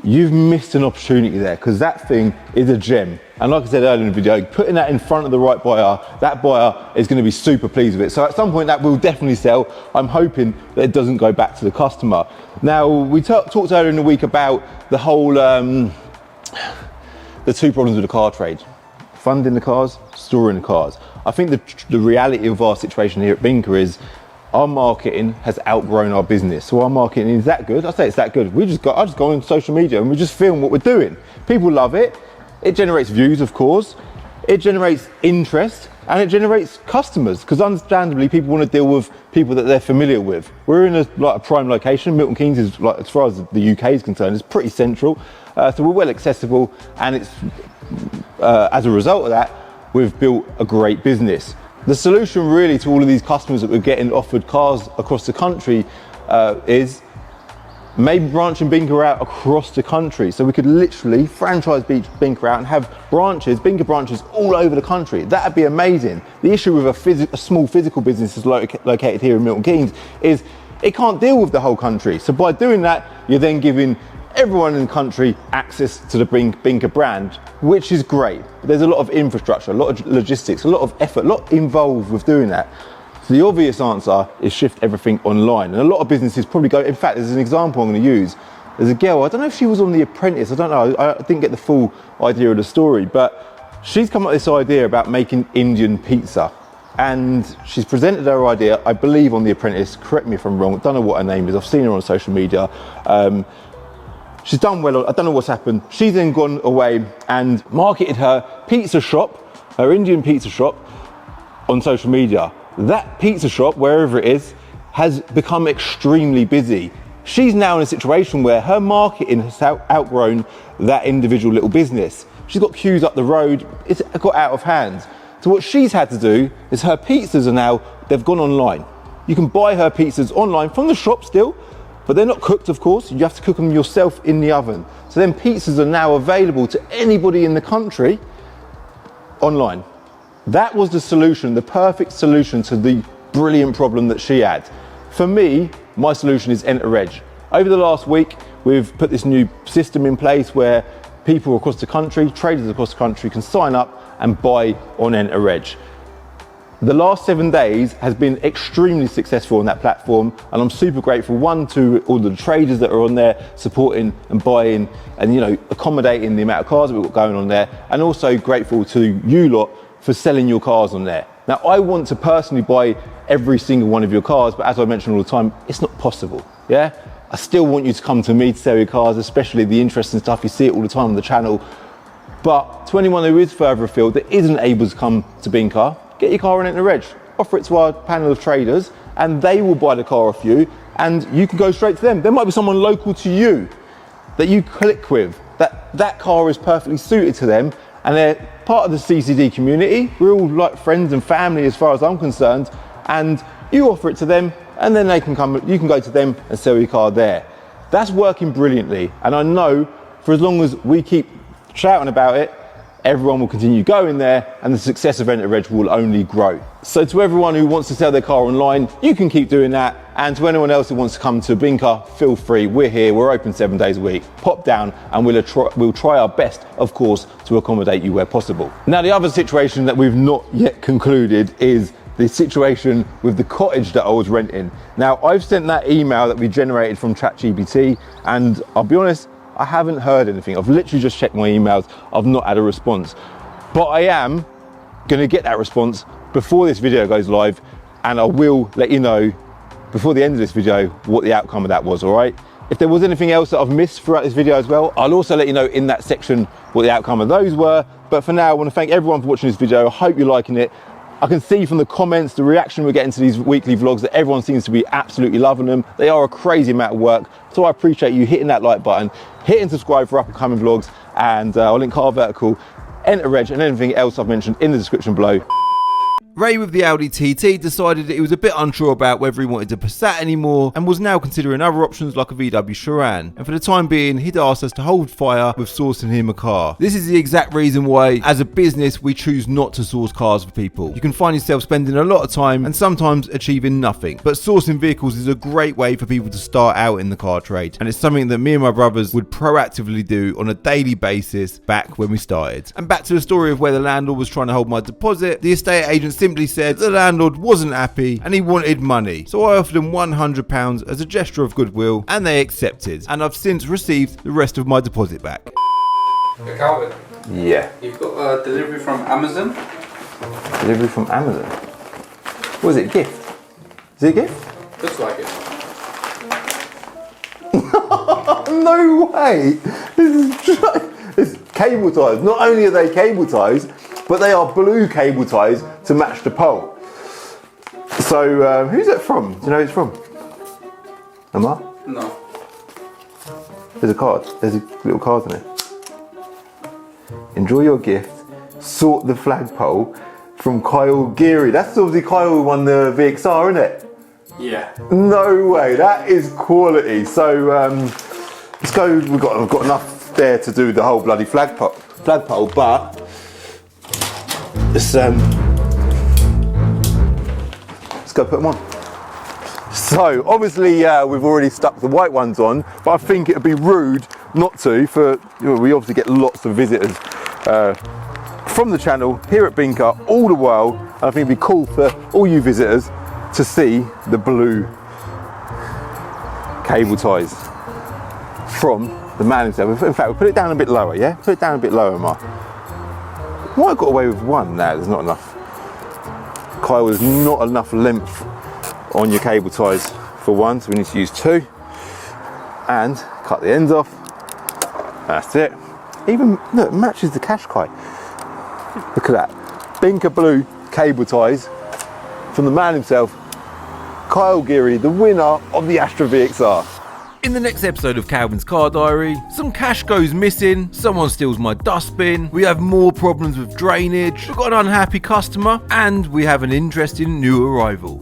you've missed an opportunity there, because that thing is a gem. And like I said earlier in the video, putting that in front of the right buyer, that buyer is going to be super pleased with it. So at some point that will definitely sell. I'm hoping that it doesn't go back to the customer. Now, we talked earlier in the week about the whole, the two problems with the car trade: funding the cars, storing the cars. I think the reality of our situation here at Binker is our marketing has outgrown our business. So our marketing is that good. I say it's that good. I just go on social media and we just film what we're doing. People love it. It generates views, of course. It generates interest and it generates customers, because understandably people want to deal with people that they're familiar with. We're in a prime location. Milton Keynes is, like, as far as the UK is concerned, is pretty central. So we're well accessible, and it's as a result of that, we've built a great business. The solution really to all of these customers that we're getting offered cars across the country is maybe branching Binker out across the country. So we could literally franchise Binker out and have Binker branches all over the country. That'd be amazing. The issue with a small physical business that's located here in Milton Keynes is it can't deal with the whole country. So by doing that, you're then giving everyone in the country access to the Binker brand, which is great. But there's a lot of infrastructure, a lot of logistics, a lot of effort, a lot involved with doing that. So the obvious answer is shift everything online. And a lot of businesses probably go, in fact, there's an example I'm going to use. There's a girl, I don't know if she was on The Apprentice, I don't know, I didn't get the full idea of the story, but she's come up with this idea about making Indian pizza. And she's presented her idea, I believe, on The Apprentice. Correct me if I'm wrong, I don't know what her name is, I've seen her on social media. She's done well, I don't know what's happened. She's then gone away and marketed her pizza shop, her Indian pizza shop, on social media. That pizza shop, wherever it is, has become extremely busy. She's now in a situation where her marketing has outgrown that individual little business. She's got queues up the road, it's got out of hand. So what she's had to do is her pizzas are now, they've gone online. You can buy her pizzas online from the shop still, but they're not cooked, of course. You have to cook them yourself in the oven. So then pizzas are now available to anybody in the country online. That was the solution, the perfect solution to the brilliant problem that she had. For me, my solution is Enter Reg. Over the last week, we've put this new system in place where people across the country, traders across the country, can sign up and buy on Enter Reg. The last 7 days has been extremely successful on that platform, and I'm super grateful, one, to all the traders that are on there supporting and buying and, you know, accommodating the amount of cars that we've got going on there, and also grateful to you lot for selling your cars on there. Now, I want to personally buy every single one of your cars, but as I mention all the time, it's not possible, yeah? I still want you to come to me to sell your cars, especially the interesting stuff. You see it all the time on the channel. But to anyone who is further afield that isn't able to come to Binker, get your car on Enter Reg, offer it to our panel of traders, and they will buy the car off you, and you can go straight to them. There might be someone local to you that you click with, that car is perfectly suited to them, and they're part of the CCD community. We're all like friends and family as far as I'm concerned, and you offer it to them, and then they can come, you can go to them and sell your car there. That's working brilliantly, and I know for as long as we keep shouting about it, everyone will continue going there, and the success of Enter Reg will only grow. So to everyone who wants to sell their car online, you can keep doing that. And to anyone else who wants to come to Binker, feel free. We're here, we're open 7 days a week. Pop down and we'll try our best, of course, to accommodate you where possible. Now, the other situation that we've not yet concluded is the situation with the cottage that I was renting. Now, I've sent that email that we generated from ChatGPT, and I'll be honest, I haven't heard anything. I've literally just checked my emails. I've not had a response. But I am going to get that response before this video goes live, and I will let you know before the end of this video what the outcome of that was, all right? If there was anything else that I've missed throughout this video as well, I'll also let you know in that section what the outcome of those were. But for now, I want to thank everyone for watching this video. I hope you're liking it. I can see from the comments, the reaction we're getting to these weekly vlogs, that everyone seems to be absolutely loving them. They are a crazy amount of work. So I appreciate you hitting that like button, hitting subscribe for upcoming vlogs, and I'll link Car Vertical, Enter Reg, and anything else I've mentioned in the description below. Ray with the Audi TT decided that he was a bit unsure about whether he wanted a Passat anymore, and was now considering other options like a VW Charan, and for the time being he'd asked us to hold fire with sourcing him a car. This is the exact reason why as a business we choose not to source cars for people. You can find yourself spending a lot of time and sometimes achieving nothing, but sourcing vehicles is a great way for people to start out in the car trade, and it's something that me and my brothers would proactively do on a daily basis back when we started. And back to the story of where the landlord was trying to hold my deposit, the estate agent simply said the landlord wasn't happy and he wanted money, so I offered him £100 as a gesture of goodwill, and they accepted, and I've since received the rest of my deposit back. Hey Calvin, Yeah. you've got a delivery from Amazon. Delivery from Amazon. What is it, gift? Is it a gift? Looks like it. No way! This is cable ties. Not only are they cable ties, but they are blue cable ties to match the pole. So, who's it from? Do you know who it's from? Emma? No. There's a card. There's a little card in it. Enjoy your gift. Sort the flagpole from Kyle Geary. That's obviously Kyle who won the VXR, isn't it? Yeah. No way. That is quality. So, let's go. I've got enough there to do the whole bloody flagpole, but let's go put them on. So obviously we've already stuck the white ones on, but I think it would be rude not to. We obviously get lots of visitors from the channel here at Binker all the while, and I think it'd be cool for all you visitors to see the blue cable ties from the man himself. In fact, we'll put it down a bit lower, yeah? Put it down a bit lower, Mark. Might have got away with one. No, there's not enough. Kyle, there's not enough length on your cable ties for one, so we need to use two. And cut the ends off. That's it. Even, look, it matches the Qashqai. Look at that. Binker blue cable ties from the man himself, Kyle Geary, the winner of the Astra VXR. In the next episode of Calvin's Car Diary, some cash goes missing, someone steals my dustbin, we have more problems with drainage, we've got an unhappy customer, and we have an interesting new arrival.